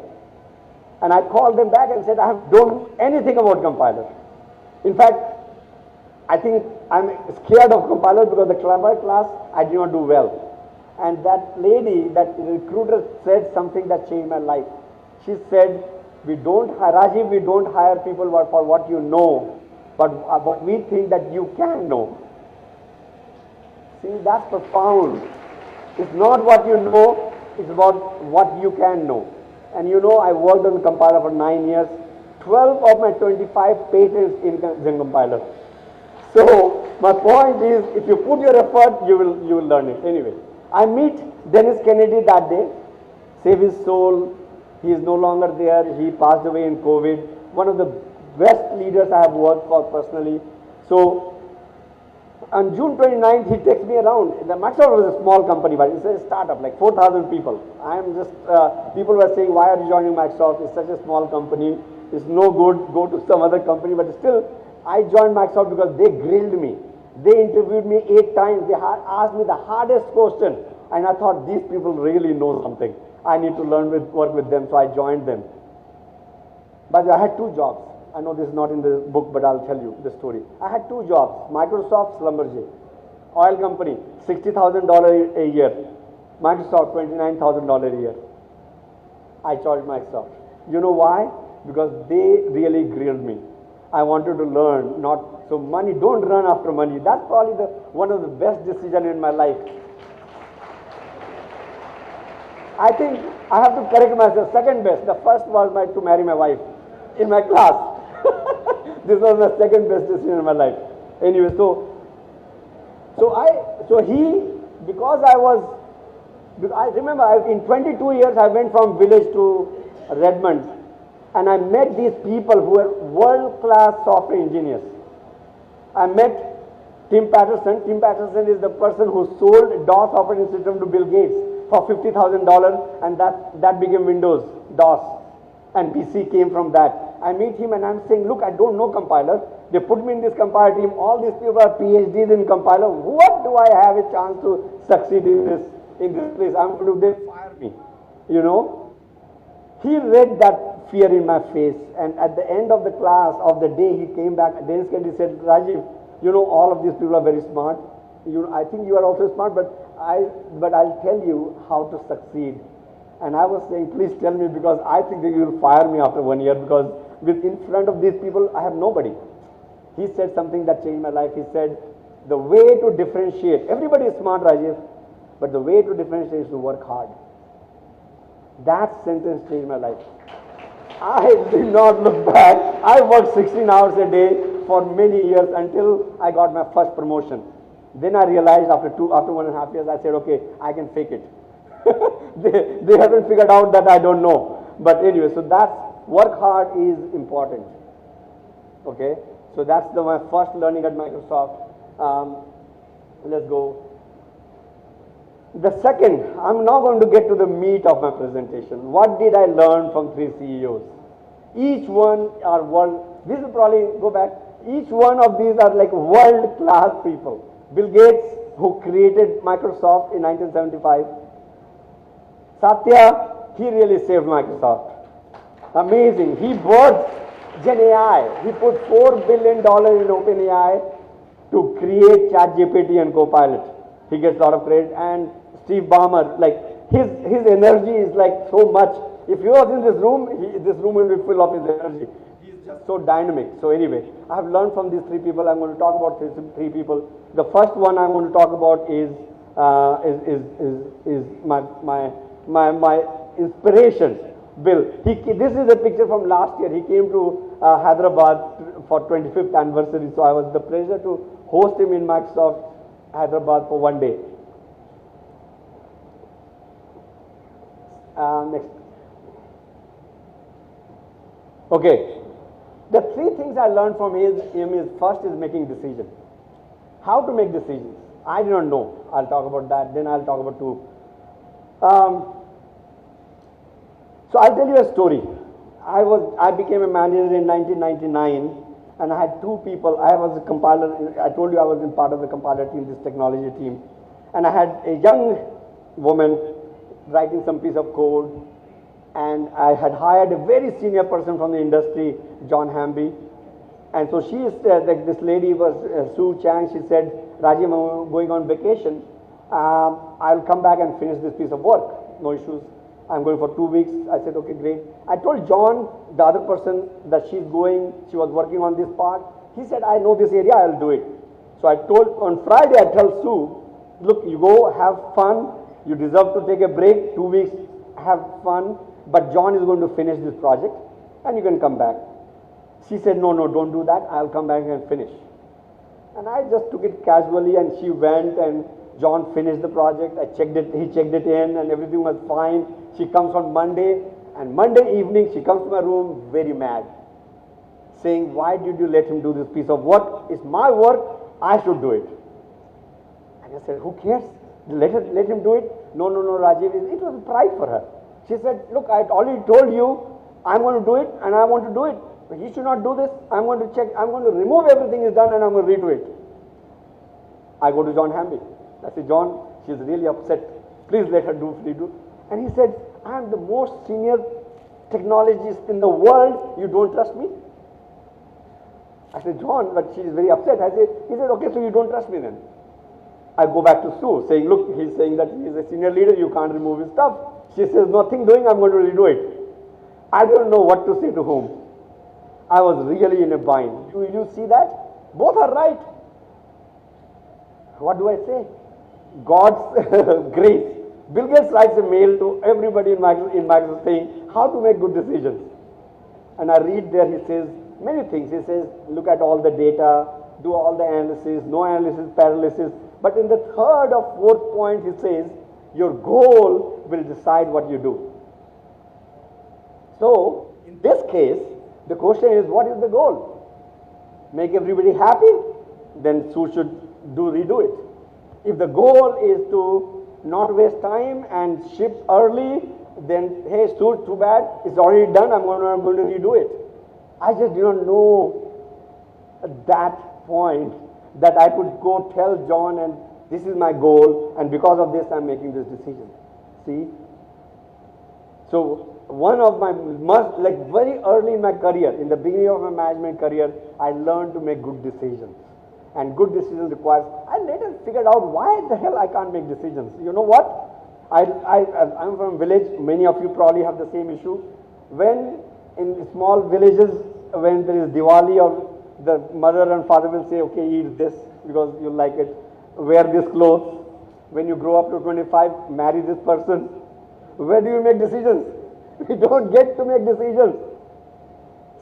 And I called them back and said, I don't know anything about compiler. In fact, I think I'm scared of compiler because the compiler class, I did not do well. And that lady, that recruiter said something that changed my life. She said, Rajiv, we don't hire people for what you know, but we think that you can know. See, that's profound. It's not what you know, it's about what you can know. And you know, I worked on the compiler for 9 years. 12 of my 25 patents in compiler. So my point is, if you put your effort, you will learn it. Anyway, I meet Dennis Kennedy that day. Save his soul. He is no longer there. He passed away in COVID. One of the best leaders I have worked for personally. So on June 29th, he takes me around. The Microsoft was a small company, but it's a startup, like 4,000 people. People were saying, why are you joining Microsoft? It's such a small company. It's no good. Go to some other company. But still, I joined Microsoft because they grilled me. They interviewed me 8 times. They asked me the hardest question. And I thought, these people really know something. I need to work with them. So I joined them. But I had 2 jobs. I know this is not in the book, but I'll tell you the story. I had 2 jobs. Microsoft, Schlumberger. Oil company, $60,000 a year. Microsoft, $29,000 a year. I chose Microsoft. You know why? Because they really grilled me. I wanted to learn, not so money. Don't run after money. That's probably one of the best decisions in my life. I think I have to correct myself. Second best. The first was to marry my wife in my class. This was my second best decision in my life. Anyway, I remember in 22 years I went from village to Redmond, and I met these people who were world-class software engineers. I met Tim Patterson. Tim Patterson is the person who sold DOS operating system to Bill Gates for $50,000, and that became Windows, DOS, and PC came from that. I meet him and I'm saying, look, I don't know compiler. They put me in this compiler team. All these people are PhDs in compiler. What do I have a chance to succeed in this place? They fire me, you know. He read that fear in my face, and at the end of the class of the day, he came back. Dennis Kennedy said, Rajiv, you know, all of these people are very smart. I think you are also smart, but but I'll tell you how to succeed. And I was saying, please tell me, because I think that you will fire me after 1 year, because in front of these people, I have nobody. He said something that changed my life. He said, the way to differentiate, everybody is smart, Rajiv, but the way to differentiate is to work hard. That sentence changed my life. I did not look back. I worked 16 hours a day for many years until I got my first promotion. Then I realized after 1.5 years, I said, okay, I can fake it. they haven't figured out that I don't know. But anyway, so that's, work hard is important. Okay, so that's my first learning at Microsoft. Let's go. The second, I'm now going to get to the meat of my presentation. What did I learn from 3 CEOs? Each one are world, this will probably go back, each one of these are like world-class people. Bill Gates, who created Microsoft in 1975. Satya, he really saved Microsoft. Amazing. He birthed Gen AI. He put $4 billion in OpenAI to create ChatGPT and Copilot. He gets a lot of credit. And Steve Ballmer, like his energy is like so much. If he was in this room, this room will be full of his energy. He's just so dynamic. So anyway, I have learned from these 3 people. I'm going to talk about three people. The first one I'm going to talk about is my inspiration, Bill. This is a picture from last year. He came to Hyderabad for 25th anniversary. So I was the pleasure to host him in Microsoft Hyderabad for 1 day. Next. Okay. The 3 things I learned from him is first is making decisions. How to make decisions. I do not know. I'll talk about that. Then I'll talk about 2. So I'll tell you a story. I became a manager in 1999, and I had 2 people. I was a compiler. I told you I was in part of the compiler team, this technology team, and I had a young woman writing some piece of code, and I had hired a very senior person from the industry, John Hamby. And so she is, like this lady was Sue Chang. She said, Rajiv, I'm going on vacation. I'll come back and finish this piece of work. No issues. I'm going for 2 weeks. I said, okay, great. I told John, the other person, that she was working on this part. He said, I know this area, I'll do it. So I told, on Friday, I tell Sue, look, you go, have fun. You deserve to take a break, 2 weeks, have fun. But John is going to finish this project, and you can come back. She said, no, don't do that. I'll come back and finish. And I just took it casually, and she went, and John finished the project. He checked it in, and everything was fine. She comes on Monday, and Monday evening, she comes to my room very mad, saying, why did you let him do this piece of work? It's my work. I should do it. And I said, who cares? Let him do it. No, Rajiv. It was pride for her. She said, look, I already told you I'm going to do it, and I want to do it. But he should not do this. I'm going to check. I'm going to remove everything is done, and I'm going to redo it. I go to John Hamby. I say, John, she's really upset. Please let her redo. And he said, I'm the most senior technologist in the world. You don't trust me? I said, John, but she is very upset. He said, okay, so you don't trust me then. I go back to Sue, saying, look, he's saying that he's a senior leader. You can't remove his stuff. She says, nothing doing. I'm going to redo it. I don't know what to say to whom. I was really in a bind. Do you see that? Both are right. What do I say? God's grace. Bill Gates writes a mail to everybody in Microsoft saying how to make good decisions. And I read there, he says many things. He says, look at all the data, do all the analysis, no analysis, paralysis. But in the 3rd or 4th point, he says, your goal will decide what you do. So, in this case, the question is, what is the goal? Make everybody happy? Then Sue should redo it. If the goal is to not waste time and ship early, then hey, Sue, too bad, it's already done, I'm going to redo it. I just did not know at that point that I could go tell John, and this is my goal, and because of this I'm making this decision. See? So one of my very early in my career, in the beginning of my management career, I learned to make good decisions. And good decision requires, I later figured out why the hell I can't make decisions. You know what? I'm from a village, many of you probably have the same issue. When in small villages, when there is Diwali, or the mother and father will say, okay, eat this because you like it, wear this clothes. When you grow up to 25, marry this person. Where do you make decisions? We don't get to make decisions.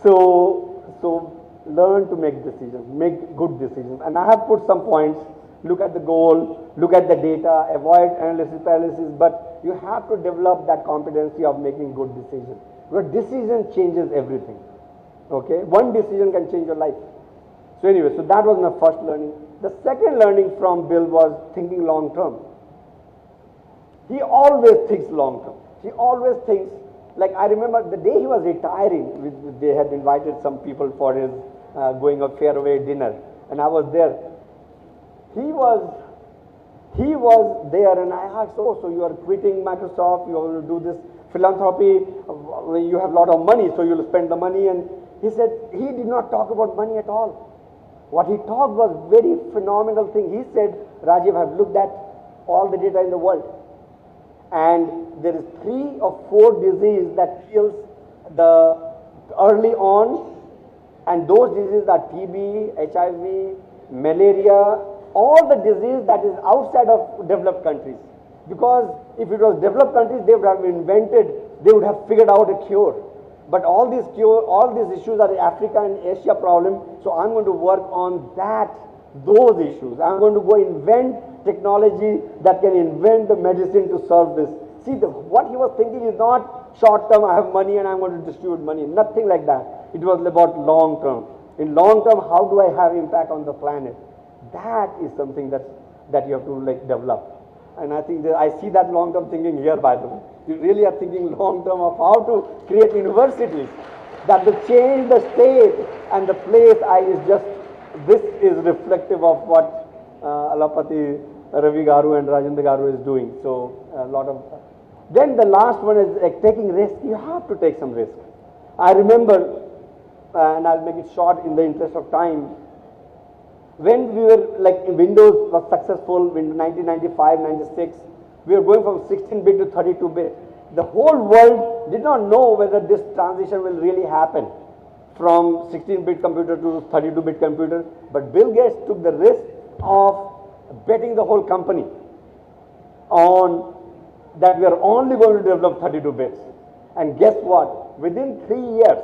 So learn to make decisions, make good decisions. And I have put some points. Look at the goal, look at the data, avoid analysis paralysis, but you have to develop that competency of making good decisions. Because decision changes everything. Okay? One decision can change your life. So anyway, so that was my first learning. The second learning from Bill was thinking long term. He always thinks long term. He always thinks, like I remember the day he was retiring, they had invited some people for his going a fairway dinner, and I was there. He was there, and I asked, oh, so you are quitting Microsoft, you are going to do this philanthropy, you have a lot of money, so you'll spend the money. And he said, he did not talk about money at all. What he talked was very phenomenal thing. He said, Rajiv, I've looked at all the data in the world, and there is 3 or 4 diseases that kills the early on, and those diseases are TB, HIV, malaria, all the disease that is outside of developed countries. Because if it was developed countries, they would have invented, they would have figured out a cure. But all these issues are Africa and Asia problem. So I'm going to work on those issues. I'm going to go invent technology that can invent the medicine to solve this. See, what he was thinking is not short term, I have money and I'm going to distribute money. Nothing like that. It was about long term. In long term, how do I have impact on the planet? That is something that you have to develop. And I think that I see that long term thinking here, by the way. You really are thinking long term of how to create universities that will change the state and the place. This is reflective of what Alapati Ravi Garu and Rajendra Garu is doing. So then the last one is taking risk. You have to take some risk. I remember, and I'll make it short in the interest of time, when we were Windows was successful in 1995, 96, we were going from 16-bit to 32-bit. The whole world did not know whether this transition will really happen from 16-bit computer to 32-bit computer. But Bill Gates took the risk of betting the whole company on that we are only going to develop 32 bits. And guess what? Within 3 years,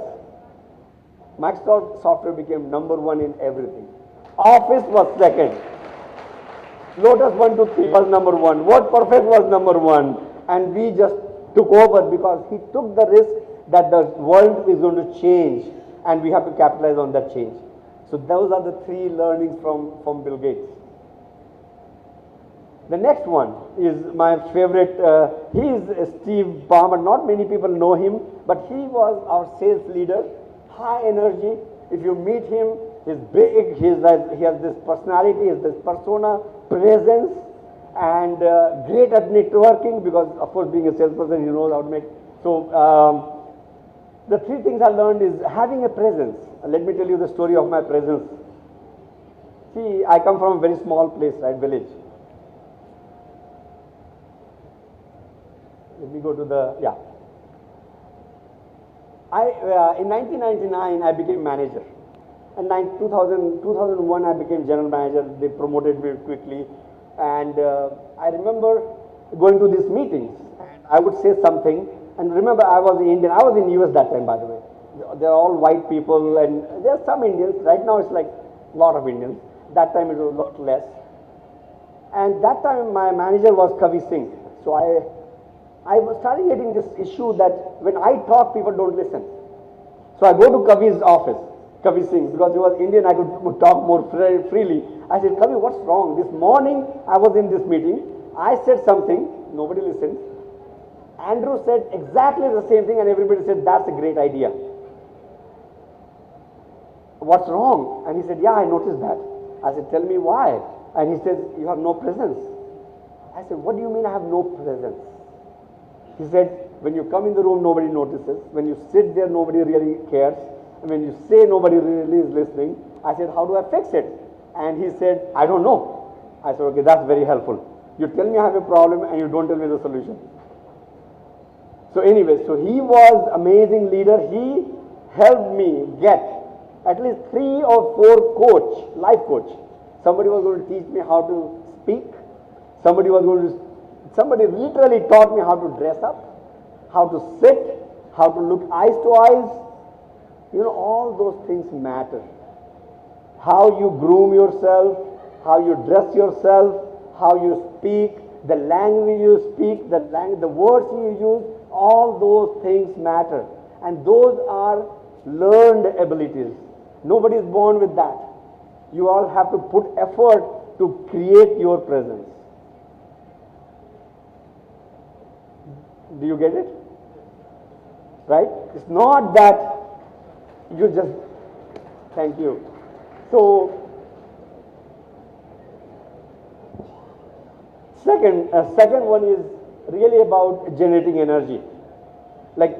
Microsoft software became #1 in everything. Office was second. Lotus 123 was #1. WordPerfect was #1. And we just took over because he took the risk that the world is going to change and we have to capitalize on that change. So those are the 3 learnings from Bill Gates. The next one is my favorite. He is Steve Ballmer. Not many people know him, but he was our sales leader, high energy. If you meet him, he's big, he has this personality, he has this persona, presence, and great at networking because, of course, being a salesperson, he knows how to make. So, the 3 things I learned is having a presence. Let me tell you the story of my presence. See, I come from a very small place, right, village. Let me go to the, yeah. In 1999, I became manager. In 2001, I became general manager. They promoted me quickly. And I remember going to these meetings. And I would say something. And remember, I was Indian. I was in US that time, by the way. They're all white people. And there are some Indians. Right now, it's like a lot of Indians. That time, it was a lot less. And that time, my manager was Kavi Singh. So I was starting getting this issue that when I talk, people don't listen. So I go to Kavi's office, Kavi Singh, because he was Indian, I could talk more freely. I said, Kavi, what's wrong? This morning, I was in this meeting. I said something, nobody listened. Andrew said exactly the same thing, and everybody said, that's a great idea. What's wrong? And he said, yeah, I noticed that. I said, tell me why? And he said, you have no presence. I said, what do you mean I have no presence? He said, when you come in the room, nobody notices. When you sit there, nobody really cares. And when you say nobody really is listening, I said, how do I fix it? And he said, I don't know. I said, okay, that's very helpful. You tell me I have a problem and you don't tell me the solution. So anyway, so he was amazing leader. He helped me get at least 3 or 4 life coach. Somebody was going to teach me how to speak. Somebody literally taught me how to dress up, how to sit, how to look eyes to eyes. You know, all those things matter. How you groom yourself, how you dress yourself, how you speak, the language you speak, the words you use, all those things matter. And those are learned abilities. Nobody is born with that. You all have to put effort to create your presence. Do you get it? Right? It's not that you just, thank you. So, second one is really about generating energy. Like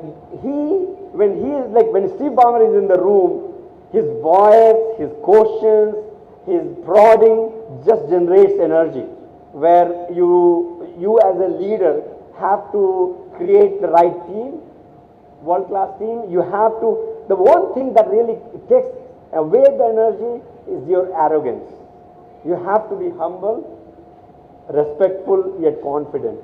when Steve Ballmer is in the room, his voice, his questions, his prodding just generates energy. Where you as a leader have to create the right team, world-class team. You have to, the one thing that really takes away the energy is your arrogance. You have to be humble, respectful yet confident.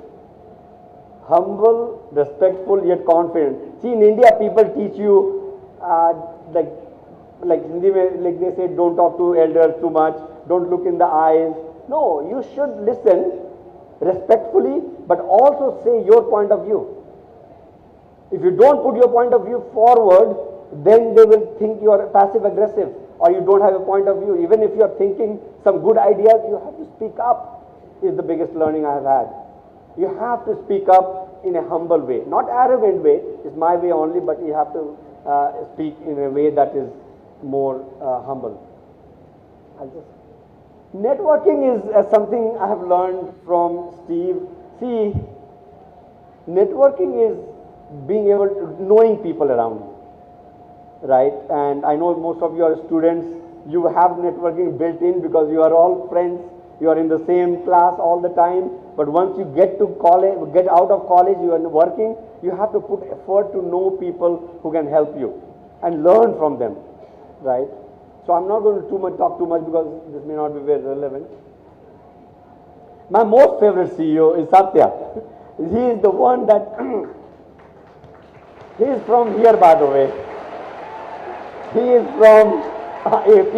Humble, respectful yet confident. See, in India, people teach you like they say, don't talk to elders too much, don't look in the eyes. No, you should listen respectfully, but also say your point of view. If you don't put your point of view forward, then they will think you are passive aggressive or you don't have a point of view. Even if you are thinking some good ideas, you have to speak up, is the biggest learning I have had. You have to speak up in a humble way, not arrogant way, it's my way only, but you have to speak in a way that is more humble. Networking is something I have learned from Steve. See, networking is being able to knowing people around you, right? And I know most of you are students. You have networking built in because you are all friends. You are in the same class all the time. But once you get to college, get out of college, you are working. You have to put effort to know people who can help you and learn from them, right? So I'm not going to talk too much because this may not be very relevant. My most favorite CEO is Satya. He is the one that he is from here, by the way. He is from AP.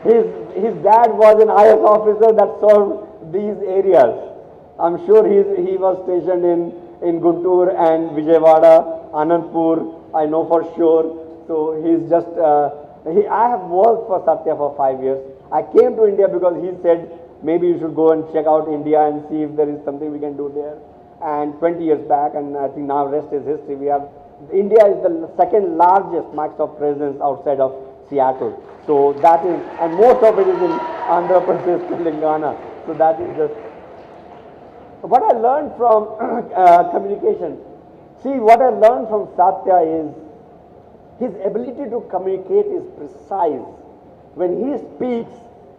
His dad was an IS officer that served these areas. I'm sure he was stationed in Guntur and Vijayawada, Anandpur, I know for sure. So he's just, I have worked for Satya for 5 years. I came to India because he said, maybe you should go and check out India and see if there is something we can do there. And 20 years back, and I think now rest is history, India is the second largest Microsoft presence outside of Seattle. So that is, and most of it is in Andhra Pradesh, Telangana. So that is just, what I learned from communication. See, what I learned from Satya is, his ability to communicate is precise. When he speaks,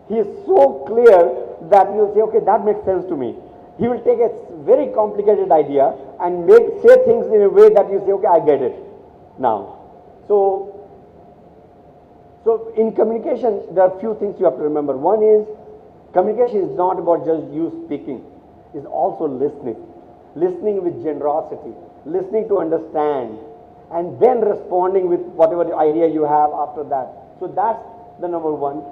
he is so clear that you'll say, okay, that makes sense to me. He will take a very complicated idea and say things in a way that you say, okay, I get it now. So in communication, there are a few things you have to remember. One is, communication is not about just you speaking. It's also listening. Listening with generosity. Listening to understand. And then responding with whatever idea you have after that. So that's the number one.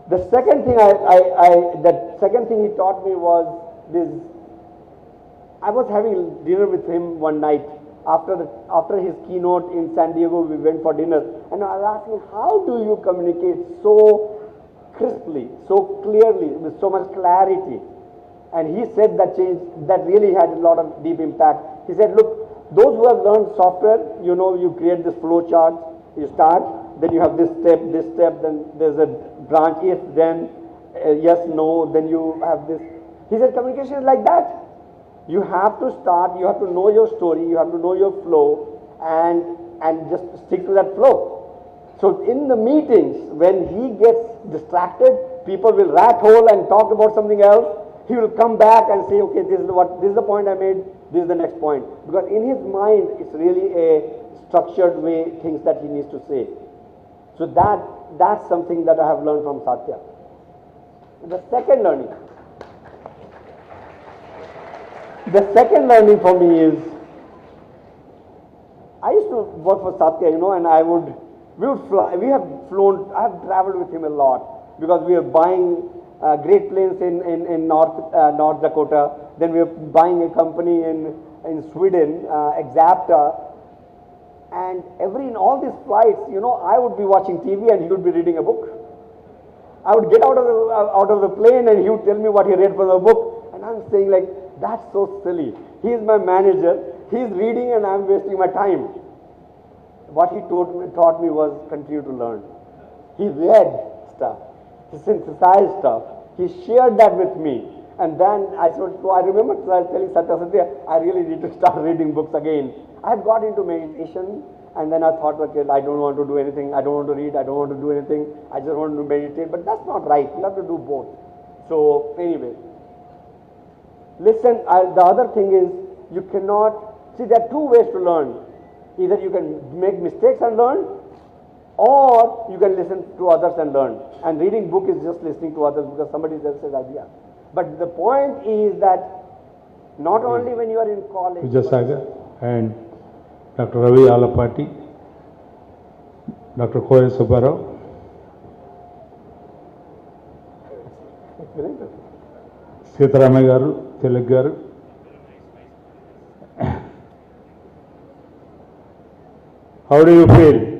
The second thing he taught me was this. I was having dinner with him one night after his keynote in San Diego. We went for dinner, and I was asking, how do you communicate so crisply, so clearly, with so much clarity? And he said that really had a lot of deep impact. He said, look, those who have learned software, you know, you create this flow chart, you start, then you have this step, then there's a branch, if, then, yes, no, then you have this. He said communication is like that. You have to start, you have to know your story, you have to know your flow, and just stick to that flow. So in the meetings, when he gets distracted, people will rat hole and talk about something else. He will come back and say, okay, this is the point I made, this is the next point. Because in his mind, it's really a structured way, things that he needs to say. So that's something that I have learned from Satya. The second learning for me is, I used to work for Satya, and we have traveled with him a lot, because we were buying great planes in North Dakota, then we were buying a company in Sweden, Exapta, and in all these flights, I would be watching TV and he would be reading a book. I would get out of the plane and he would tell me what he read from the book, and I'm saying like, that's so silly. He is my manager, he is reading and I'm wasting my time. What he taught me was continue to learn. He read stuff, he synthesized stuff, he shared that with me, and then I remember telling Satya, I really need to start reading books again. I had got into meditation, and then I thought, okay, I don't want to do anything, I don't want to read, I don't want to do anything, I just want to meditate, but that's not right, you have to do both. So anyway, listen, the other thing is, you cannot, see, there are two ways to learn. Either you can make mistakes and learn, or you can listen to others and learn. And reading book is just listening to others because somebody else says idea. But the point is that not only when you are in college. Vijayasagar and Dr. Ravi Alapati, Dr. Koya Subbarao. Sitaramaya garu, Tilak garu. How do you feel?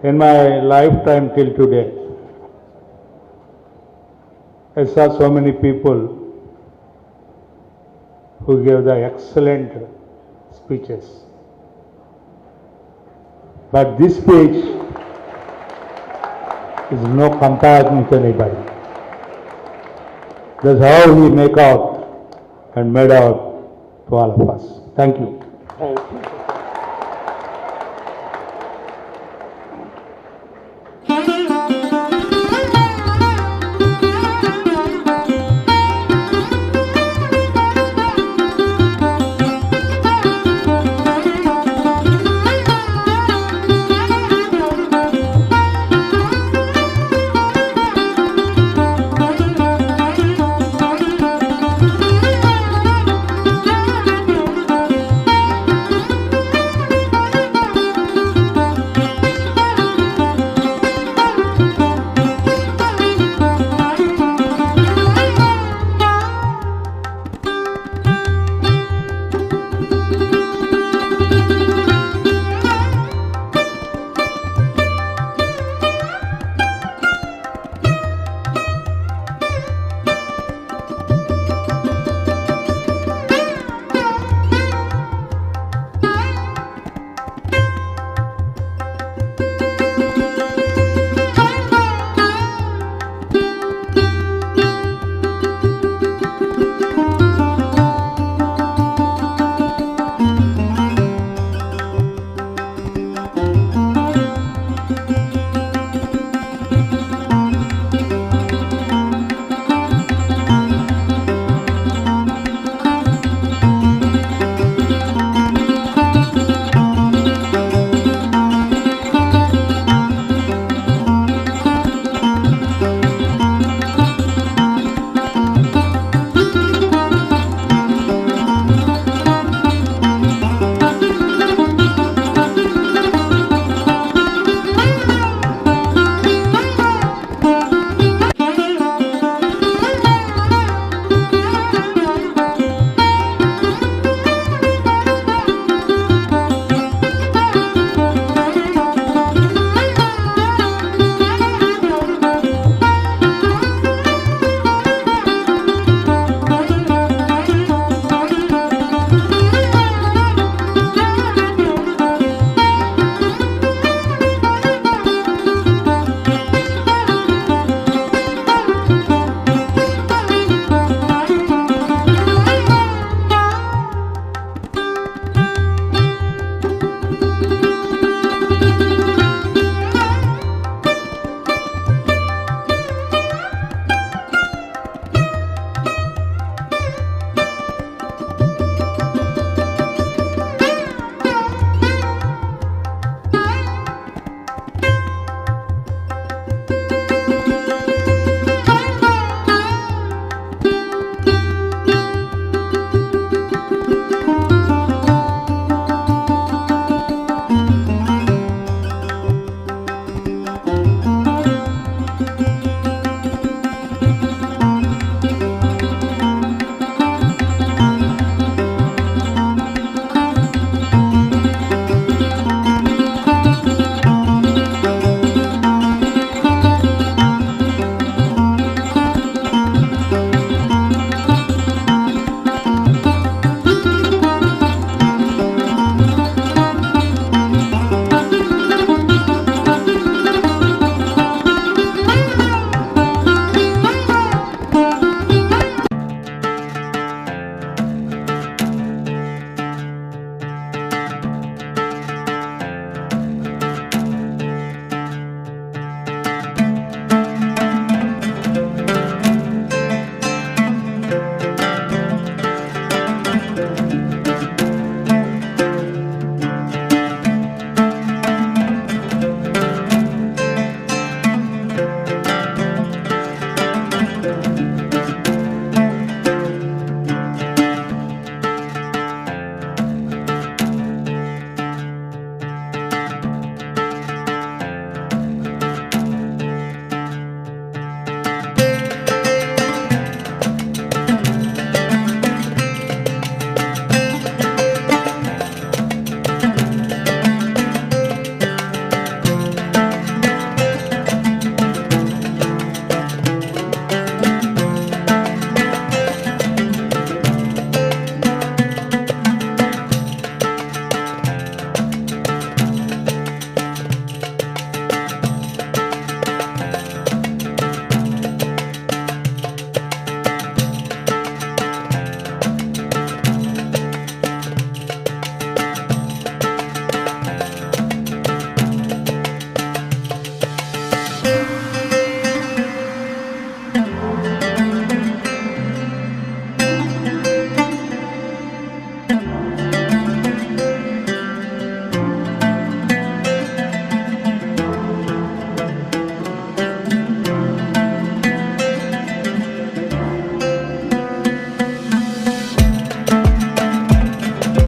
In my lifetime till today, I saw so many people who gave the excellent speeches. But this speech is no comparison with anybody. That's how he make out and made out to all of us. Thank you. Thank you.